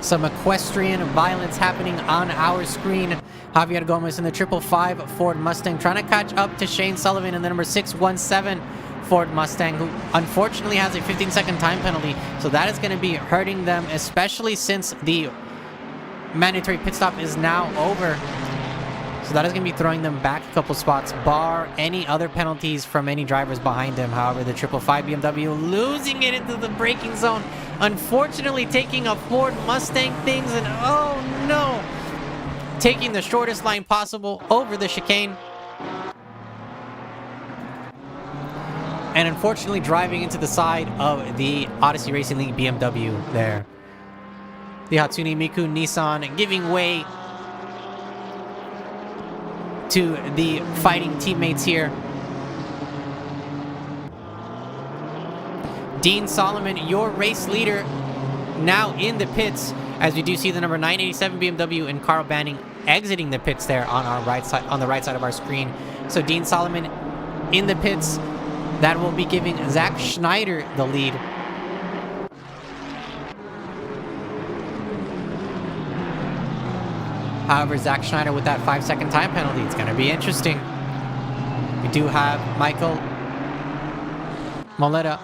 Some equestrian violence happening on our screen. Javier Gomez in the 555 Ford Mustang trying to catch up to Shane Sullivan in the number 617 Ford Mustang, who unfortunately has a 15-second time penalty. So that is going to be hurting them, especially since the mandatory pit stop is now over. So that is going to be throwing them back a couple spots, bar any other penalties from any drivers behind him. However, the 555 BMW losing it into the braking zone. Unfortunately, taking a Ford Mustang things, and oh no, taking the shortest line possible over the chicane. And unfortunately driving into the side of the Odyssey Racing League BMW there. The Hatsune Miku Nissan giving way to the fighting teammates here. Dean Solomon, your race leader, now in the pits, as we do see the number 987 BMW and Carl Banning exiting the pits there on our right side, on the right side of our screen. So Dean Solomon in the pits. That will be giving Zach Schneider the lead. However, Zach Schneider with that 5-second time penalty, it's going to be interesting. We do have Michael Moletta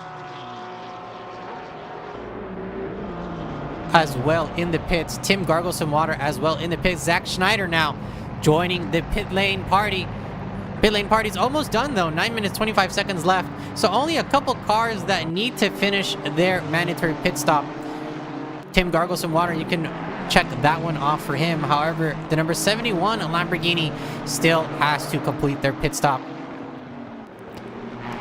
as well in the pits. Tim Gargle-Water as well in the pits. Zach Schneider now joining the pit lane party. Pit lane party's almost done though. 9 minutes, 25 seconds left. So only a couple cars that need to finish their mandatory pit stop. Tim Gargle-Water, you can check that one off for him. However, the number 71 Lamborghini still has to complete their pit stop,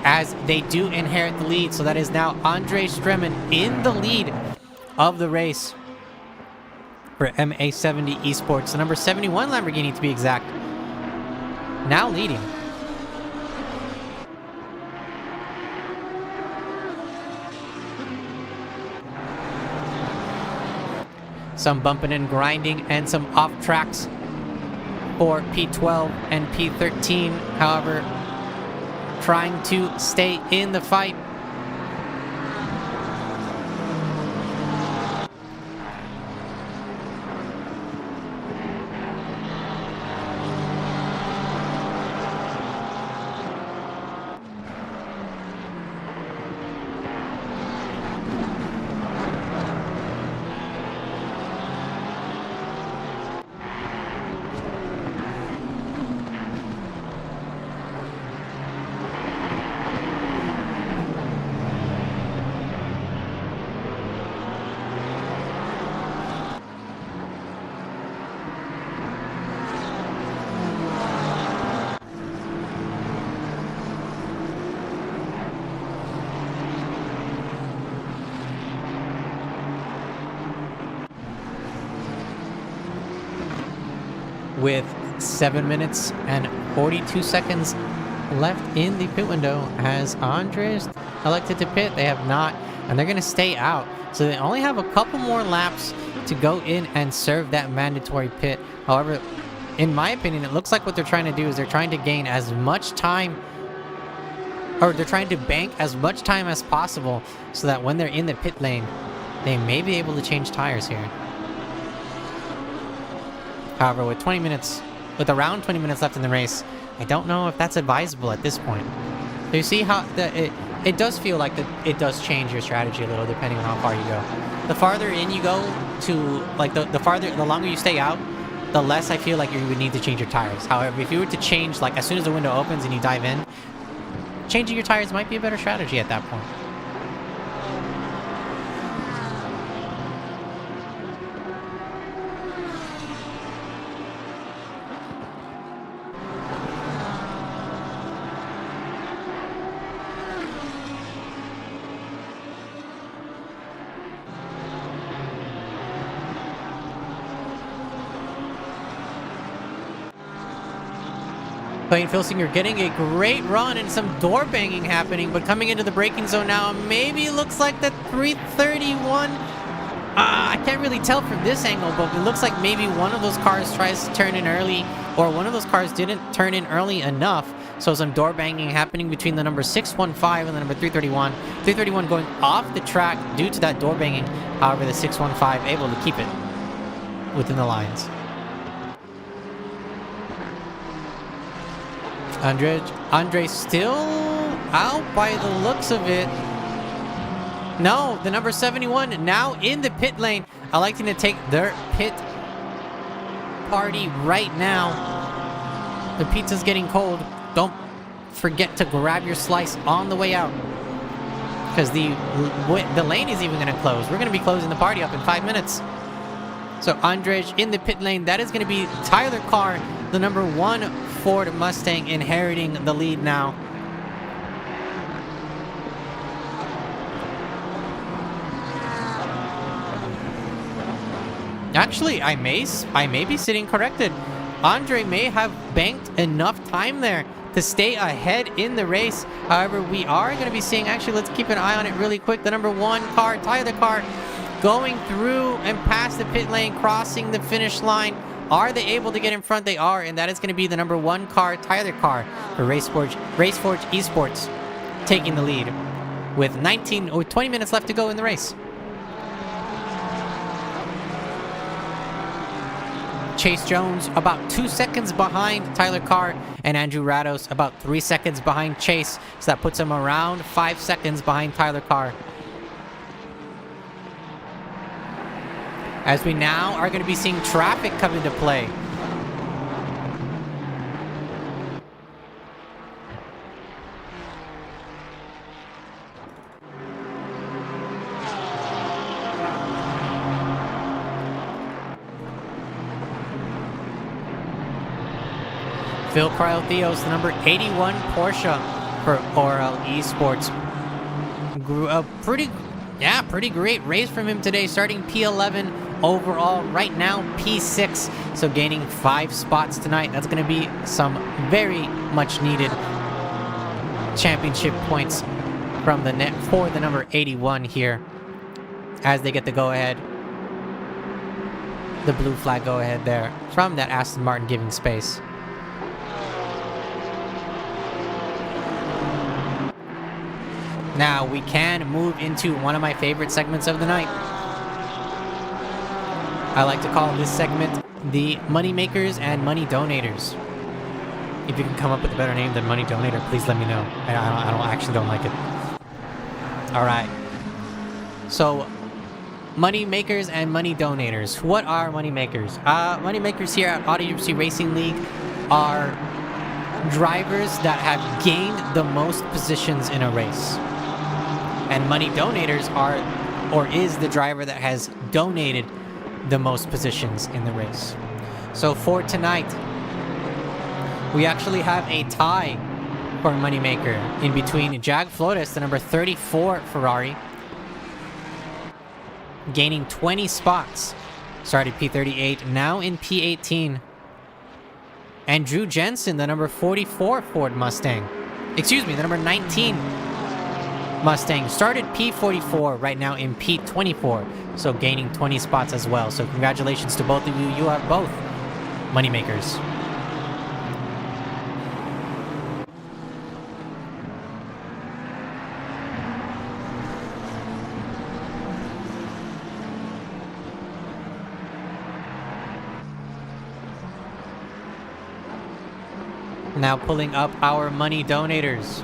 as they do inherit the lead. So that is now Andre Streman in the lead of the race for MA70 Esports. The number 71 Lamborghini, to be exact, now leading. Some bumping and grinding and some off tracks for P12 and P13. However, trying to stay in the fight. With 7 minutes and 42 seconds left in the pit window, has Andres elected to pit? They have not, and they're going to stay out. So they only have a couple more laps to go in and serve that mandatory pit. However, in my opinion, it looks like what they're trying to do is they're trying to gain as much time, or they're trying to bank as much time as possible so that when they're in the pit lane, they may be able to change tires here. However, with around 20 minutes left in the race, I don't know if that's advisable at this point. So you see how it does feel like it does change your strategy a little depending on how far you go. The farther in you go to, like the longer you stay out, the less I feel like you would need to change your tires. However, if you were to change, like as soon as the window opens and you dive in, changing your tires might be a better strategy at that point. Clayton Filsinger getting a great run and some door banging happening, but coming into the braking zone now, maybe looks like the 331. I can't really tell from this angle, but it looks like maybe one of those cars tries to turn in early, or one of those cars didn't turn in early enough. So some door banging happening between the number 615 and the number 331. 331 going off the track due to that door banging. However, the 615 able to keep it within the lines. Andre still out by the looks of it. No, the number 71 now in the pit lane, electing to take their pit party right now. The pizza's getting cold. Don't forget to grab your slice on the way out, because the lane is even going to close. We're going to be closing the party up in 5 minutes. So Andrej in the pit lane. That is going to be Tyler Carr, the number 1 Ford Mustang, inheriting the lead now. Actually, I may be sitting corrected. Andre may have banked enough time there to stay ahead in the race. However, we are going to be seeing, actually, let's keep an eye on it really quick. The number 1 car, Tyler Carr, going through and past the pit lane, crossing the finish line. Are they able to get in front? They are, and that is going to be the number 1 car, Tyler Carr, for Raceforge Esports, taking the lead with 20 minutes left to go in the race. Chase Jones about 2 seconds behind Tyler Carr, and Andrew Rados about 3 seconds behind Chase. So that puts him around 5 seconds behind Tyler Carr. As we now are going to be seeing traffic come into play. Phil Cryotheos, the number 81 Porsche for Oral Esports. Pretty great race from him today, starting P11 overall, right now P6, so gaining 5 spots tonight. That's going to be some very much needed championship points from the net for the number 81 here, as they get the go-ahead, the blue flag go-ahead there from that Aston Martin, giving space. Now we can move into one of my favorite segments of the night. I like to call this segment the Money Makers and Money Donators. If you can come up with a better name than Money Donator, please let me know. I actually don't like it. All right. So, Money Makers and Money Donators. What are Money Makers? Money Makers here at Auto UFC Racing League are drivers that have gained the most positions in a race. And Money Donators is the driver that has donated the most positions in the race. So for tonight, we actually have a tie for Moneymaker in between Jag Flores, the number 34 Ferrari, gaining 20 spots, started P38, now in P18, and Drew Jensen, the number 44 Ford Mustang, the number 19 Mustang, started P44, right now in P24, so gaining 20 spots as well. So congratulations to both of you. You are both Moneymakers. Now pulling up our Money Donators.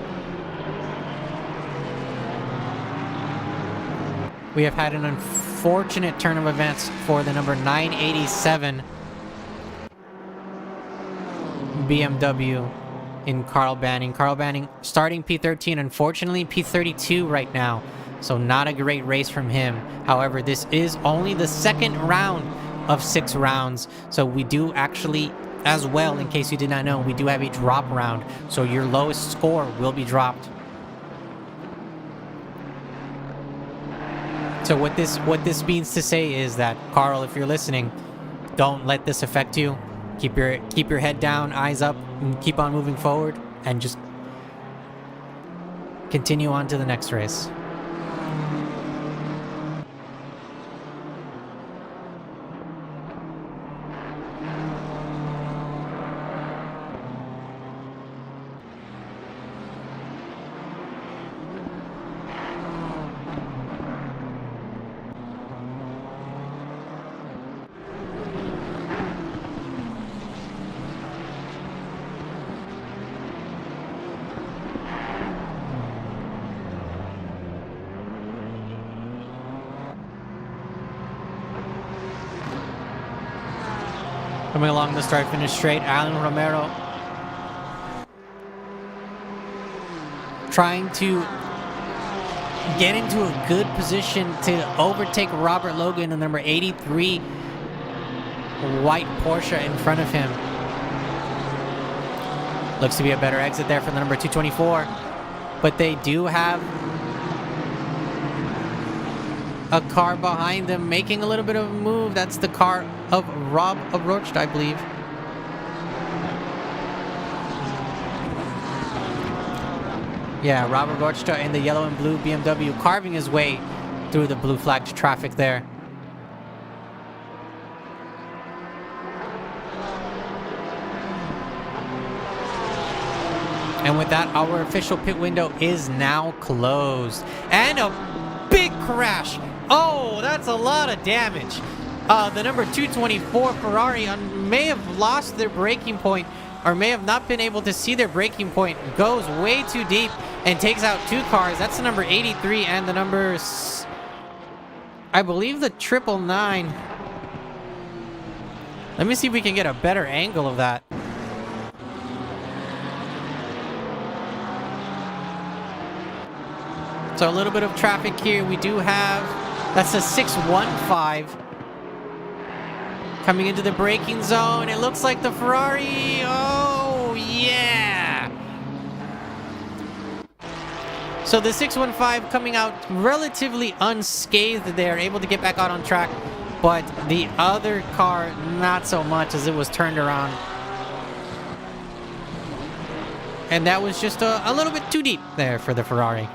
We have had an unfortunate turn of events for the number 987 BMW in Carl Banning. Carl Banning starting P13, unfortunately P32 right now. So not a great race from him. However, this is only the second round of 6 rounds. So we do actually, as well, in case you did not know, we do have a drop round. So your lowest score will be dropped. So what this means to say is that, Carl, if you're listening, don't let this affect you. Keep your head down, eyes up, and keep on moving forward, and just continue on to the next race. Coming along the start-finish straight, Alan Romero trying to get into a good position to overtake Robert Logan, the number 83 white Porsche in front of him. Looks to be a better exit there for the number 224, but they do have a car behind them making a little bit of a move. That's the car of Rob Roach, I believe. Yeah, Robert Rochta in the yellow and blue BMW, carving his way through the blue flagged traffic there. And with that, our official pit window is now closed. And a big crash. Oh, that's a lot of damage. The number 224 Ferrari may have lost their braking point, or may have not been able to see their braking point. Goes way too deep and takes out 2 cars. That's the number 83 and the number, I believe, the 999. Let me see if we can get a better angle of that. So a little bit of traffic here. We do have, that's a 615 coming into the braking zone. It looks like the Ferrari, oh So the 615 coming out relatively unscathed there, able to get back out on track. But the other car, not so much, as it was turned around. And that was just a little bit too deep there for the Ferrari.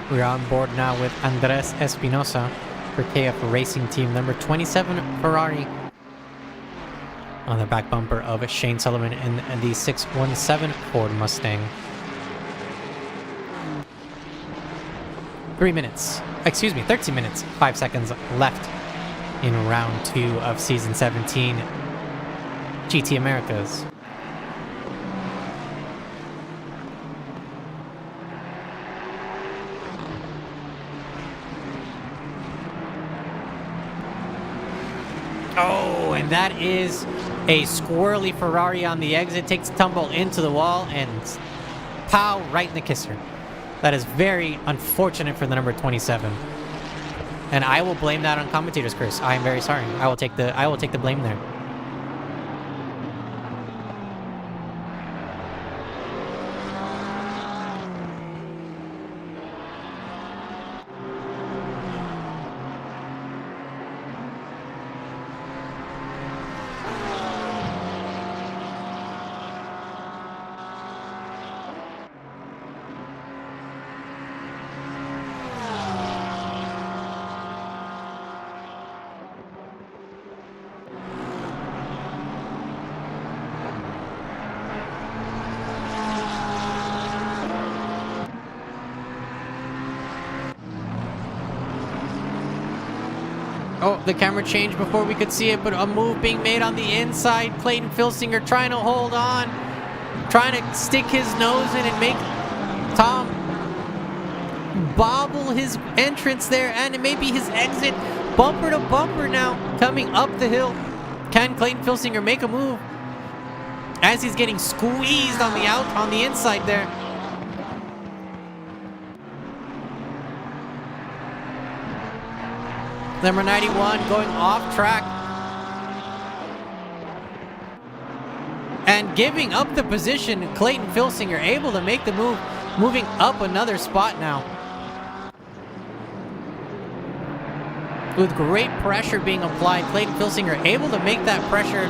We're on board now with Andres Espinosa for KF Racing Team, number 27 Ferrari. On the back bumper of Shane Sullivan in the 617 Ford Mustang. 13 minutes, 5 seconds left in round 2 of Season 17 GT Americas. Oh, and that is a squirrely Ferrari on the exit. Takes a tumble into the wall and pow, right in the kisser. That is very unfortunate for the number 27. And I will blame that on commentators, Chris. I am very sorry. I will take the blame there. Oh, the camera changed before we could see it, but a move being made on the inside. Clayton Filsinger trying to hold on, trying to stick his nose in and make Tom bobble his entrance there, and it may be his exit. Bumper to bumper now, coming up the hill. Can Clayton Filsinger make a move as he's getting squeezed on the inside there? Number 91 going off track and giving up the position. Clayton Filsinger able to make the move, moving up another spot now. With great pressure being applied, Clayton Filsinger able to make that pressure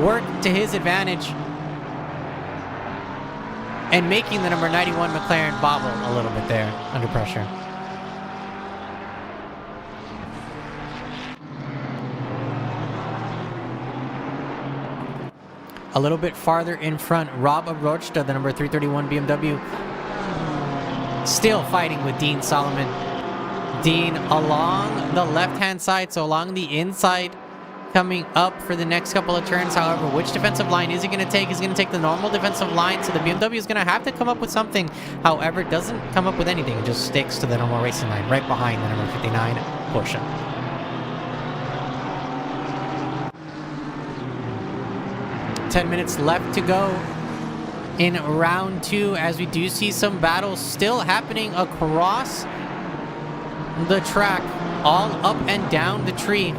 work to his advantage and making the number 91 McLaren bobble a little bit there under pressure. A little bit farther in front, Rob Abrochta, the number 331 BMW, still fighting with Dean Solomon. Dean along the left-hand side, so along the inside, coming up for the next couple of turns. However, which defensive line is he going to take? He's going to take the normal defensive line, so the BMW is going to have to come up with something. However, it doesn't come up with anything. It just sticks to the normal racing line, right behind the number 59 Porsche. 10 minutes left to go in round 2, as we do see some battles still happening across the track, all up and down the tree.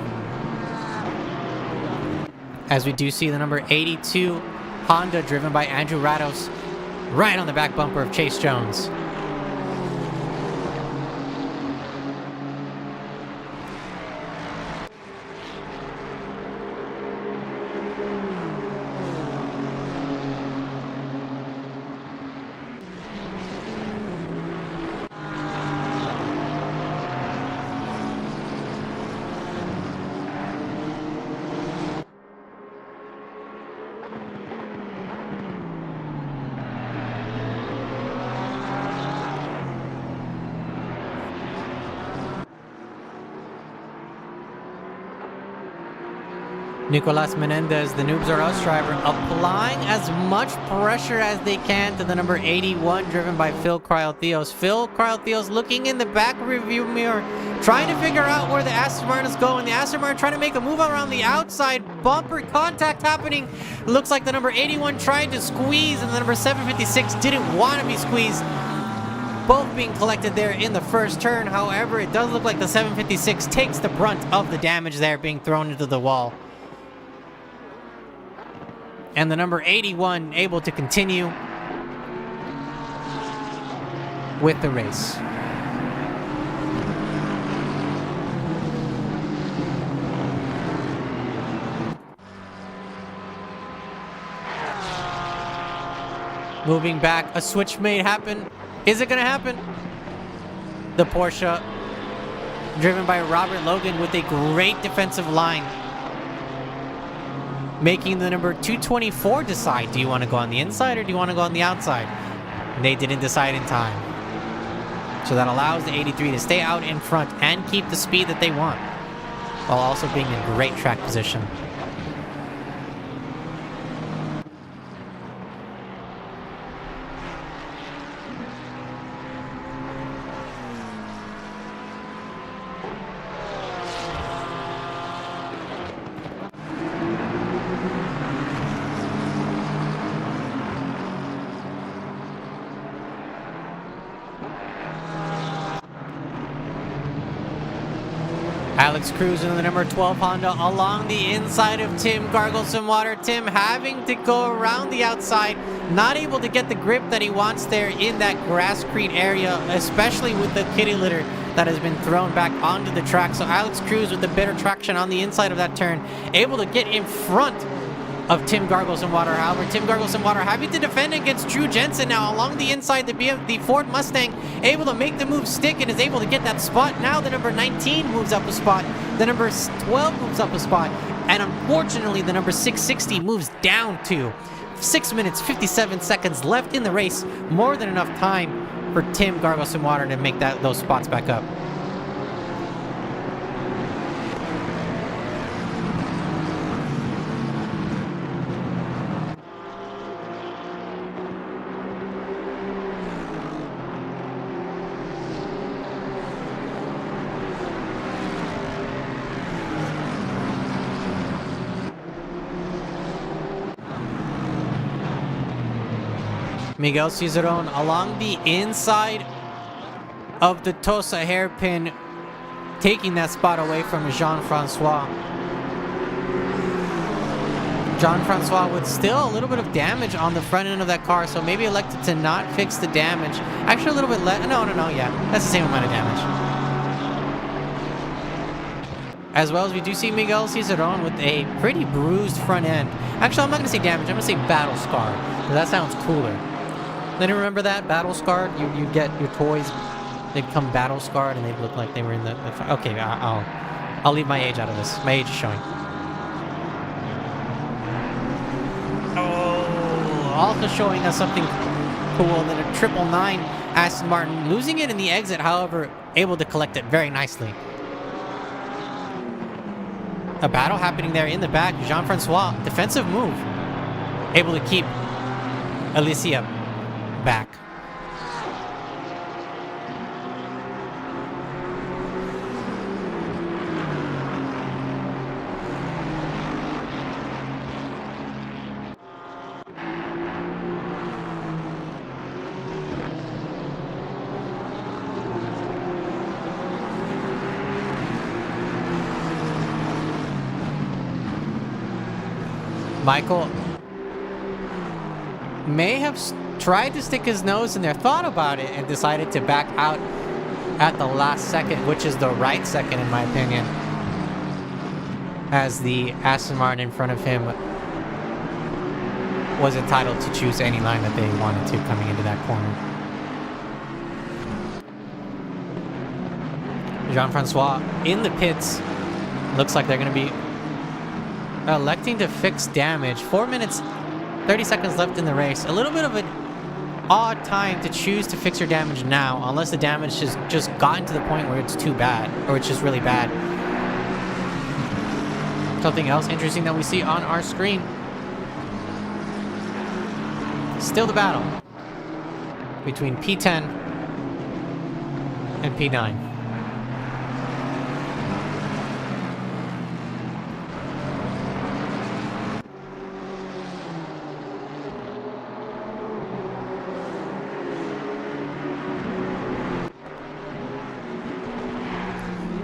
As we do see the number 82 Honda, driven by Andrew Rados, right on the back bumper of Chase Jones. Nicolas Menendez, the Noobs R Us driver, applying as much pressure as they can to the number 81, driven by Phil Cryotheos. Phil Cryotheos looking in the back review mirror, trying to figure out where the Aston Martin is going. The Aston Martin trying to make a move around the outside. Bumper contact happening. Looks like the number 81 tried to squeeze, and the number 756 didn't want to be squeezed. Both being collected there in the first turn. However, it does look like the 756 takes the brunt of the damage there being thrown into the wall. And the number 81 able to continue with the race. Moving back, a switch may happen. Is it going to happen? The Porsche, driven by Robert Logan with a great defensive line, making the number 224 decide, do you want to go on the inside or do you want to go on the outside? They didn't decide in time. So that allows the 83 to stay out in front and keep the speed that they want, while also being in great track position. Alex Cruz in the number 12 Honda along the inside of Tim, gargles some water. Tim having to go around the outside, not able to get the grip that he wants there in that grasscrete area, especially with the kitty litter that has been thrown back onto the track. So Alex Cruz with the better traction on the inside of that turn, able to get in front of Tim Gargles and Water. However, Tim Gargles and Water having to defend against Drew Jensen now along the inside. The Ford Mustang able to make the move stick and is able to get that spot. Now the number 19 moves up a spot. The number 12 moves up a spot. And unfortunately, the number 660 moves down to 6 minutes, 57 seconds left in the race. More than enough time for Tim Gargles and Water to make those spots back up. Miguel Cizeron along the inside of the Tosa hairpin, taking that spot away from Jean-Francois. Jean-Francois with still a little bit of damage on the front end of that car, so maybe elected to not fix the damage. Actually, a little bit less. No, yeah. That's the same amount of damage. As well as we do see Miguel Cizeron with a pretty bruised front end. Actually, I'm not going to say damage. I'm going to say battle scar. That sounds cooler. Then remember that battle scarred? You get your toys, they become battle scarred and they look like they were in the okay, I'll leave my age out of this. My age is showing. Oh, also showing us something cool. Then a 999 Aston Martin, losing it in the exit, however, able to collect it very nicely. A battle happening there in the back. Jean-Francois, defensive move, able to keep Alicia back. Michael may have tried to stick his nose in there, thought about it, and decided to back out at the last second, which is the right second in my opinion, as the Aston Martin in front of him was entitled to choose any line that they wanted to coming into that corner. Jean-Francois in the pits. Looks like they're going to be electing to fix damage. 4 minutes, 30 seconds left in the race. A little bit of an odd time to choose to fix your damage now, unless the damage has just gotten to the point where it's too bad, or it's just really bad. Something else interesting that we see on our screen. Still the battle between P10 and P9.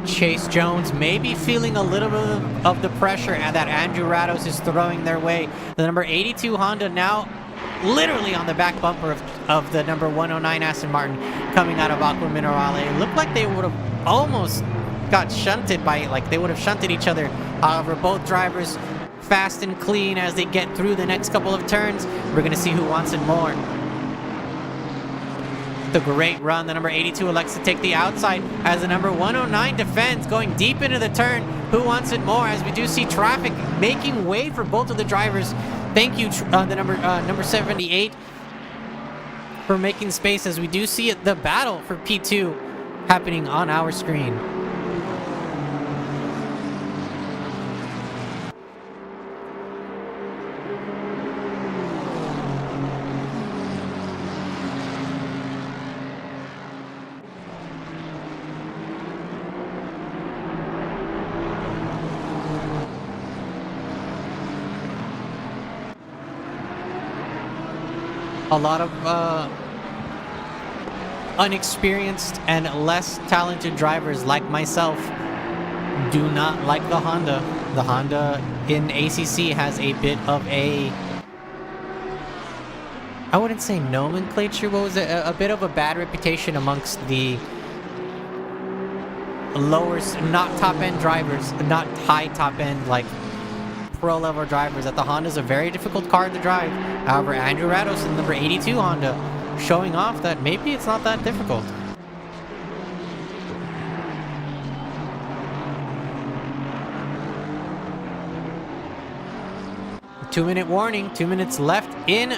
Chase Jones may be feeling a little bit of the pressure that Andrew Rados is throwing their way. The number 82 Honda now literally on the back bumper of the number 109 Aston Martin coming out of Aqua Minerale. It looked like they would have almost got shunted by, like they would have shunted each other. However, both drivers fast and clean as they get through the next couple of turns. We're going to see who wants it more. The great run, the number 82 elects to take the outside as the number 109 defends, going deep into the turn. Who wants it more? As we do see traffic making way for both of the drivers. Thank you, the number 78, for making space as we do see the battle for P2 happening on our screen. A lot of unexperienced and less talented drivers like myself do not like the Honda. The Honda in ACC has a bit of a, I wouldn't say nomenclature, what was it? A bit of a bad reputation amongst the lower, not top-end drivers, not high top-end, like pro-level drivers, that the Honda is a very difficult car to drive. However, Andrew Rados in number 82 Honda showing off that maybe it's not that difficult. Two-minute warning, 2 minutes left in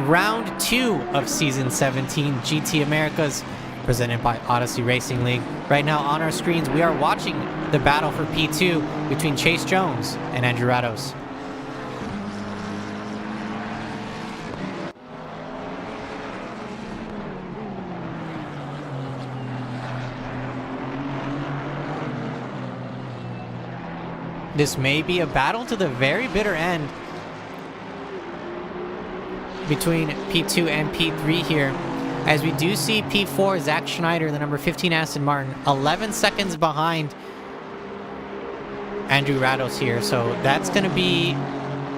round 2 of Season 17 GT Americas, presented by Odyssey Racing League. Right now on our screens, we are watching the battle for P2 between Chase Jones and Andrew Rados. This may be a battle to the very bitter end between P2 and P3 here, as we do see P4 Zach Schneider, the number 15 Aston Martin, 11 seconds behind Andrew Rados here. So that's going to be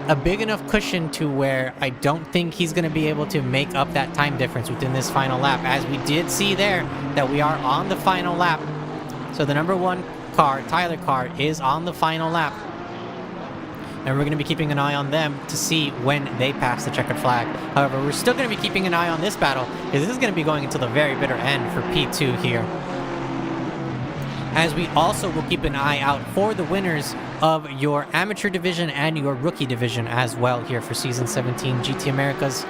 a big enough cushion to where I don't think he's going to be able to make up that time difference within this final lap, as we did see there that we are on the final lap. So the number 1 car, Tyler car, is on the final lap, and we're going to be keeping an eye on them to see when they pass the checkered flag. However, we're still going to be keeping an eye on this battle, because this is going to be going until the very bitter end for P2 here, as we also will keep an eye out for the winners of your amateur division and your rookie division as well here for Season 17 GT Americas.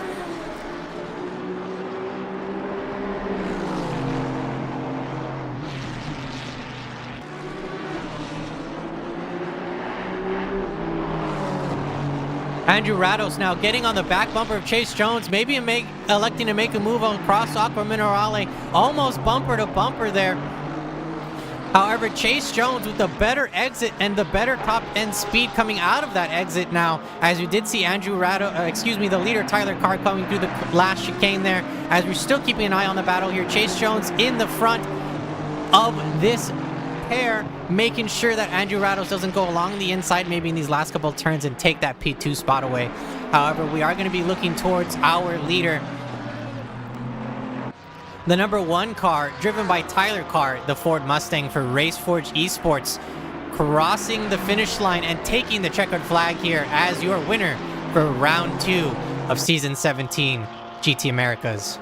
Andrew Rados now getting on the back bumper of Chase Jones, maybe electing to make a move across Aqua Minerale, almost bumper to bumper there. However, Chase Jones with the better exit and the better top end speed coming out of that exit now, as we did see Andrew Rados, the leader Tyler Carr coming through the last chicane there, as we're still keeping an eye on the battle here. Chase Jones in the front of this pair, making sure that Andrew Rados doesn't go along the inside maybe in these last couple of turns and take that P2 spot away. However, we are going to be looking towards our leader, the number 1 car, driven by Tyler Carr, the Ford Mustang for RaceForge Esports, crossing the finish line and taking the checkered flag here as your winner for round 2 of Season 17 GT Americas.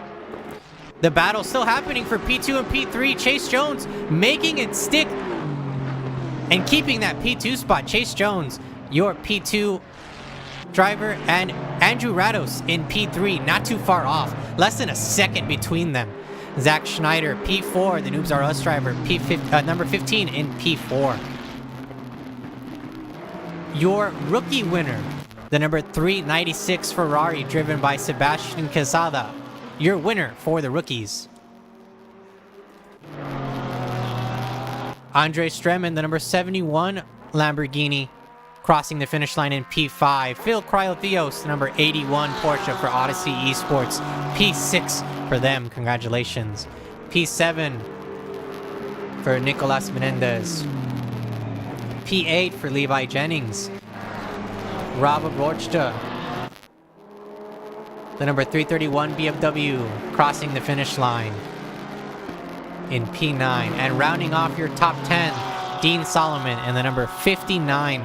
The battle still happening for P2 and P3. Chase Jones making it stick and keeping that P2 spot. Chase Jones, your P2 driver, and Andrew Rados in P3, not too far off. Less than a second between them. Zach Schneider, P4, the Noobs R Us driver, number 15 in P4. your rookie winner, the number 396 Ferrari driven by Sebastian Quesada. Your winner for the rookies. Andre Streman, the number 71 Lamborghini, crossing the finish line in P5. Phil Cryotheos, the number 81 Porsche for Odyssey Esports. P6 for them, congratulations. P7 for Nicolas Menendez. P8 for Levi Jennings. Rava Borchta, the number 331 BMW, crossing the finish line in P9. And rounding off your top 10, Dean Solomon and the number 59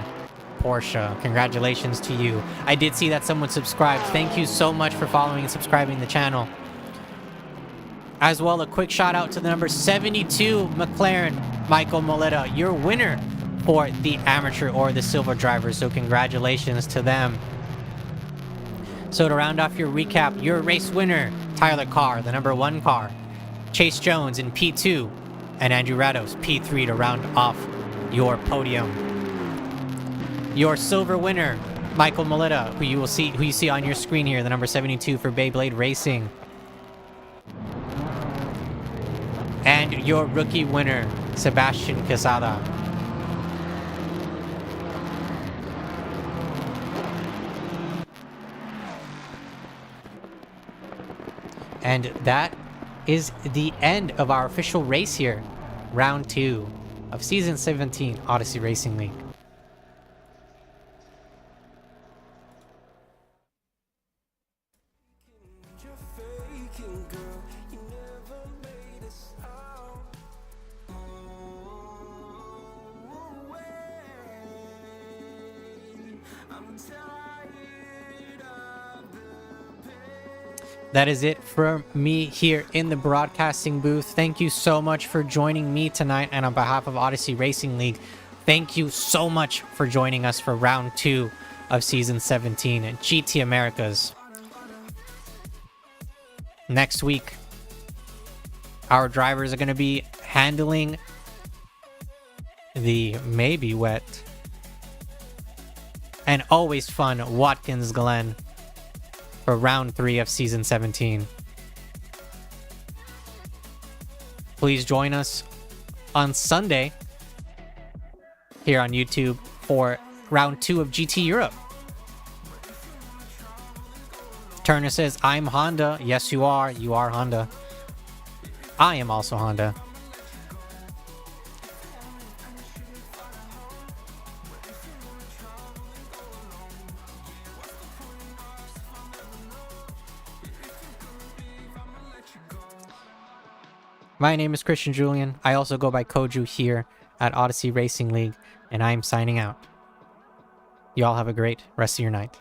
Porsche. Congratulations to you. I did see that someone subscribed. Thank you so much for following and subscribing the channel. As well, a quick shout out to the number 72 McLaren, Michael Moletta, your winner for the amateur or the silver drivers. So congratulations to them. So to round off your recap, your race winner, Tyler Carr, the number 1 car. Chase Jones in P2 and Andrew Rados, P3 to round off your podium. Your silver winner, Michael Moletta, who you see on your screen here, the number 72 for Beyblade Racing. And your rookie winner, Sebastian Quesada. And that is the end of our official race here. Round 2 of Season 17 Odyssey Racing League. That is it for me here in the broadcasting booth. Thank you so much for joining me tonight, and on behalf of Odyssey Racing League, thank you so much for joining us for round 2 of Season 17 at GT Americas. Next week, our drivers are going to be handling the maybe wet and always fun Watkins Glen for round 3 of Season 17. Please join us on Sunday here on YouTube for round 2 of GT Europe. Turner says, I'm Honda. Yes, you are. You are Honda. I am also Honda. My name is Christian Julian. I also go by Koju here at Odyssey Racing League, and I'm signing out. You all have a great rest of your night.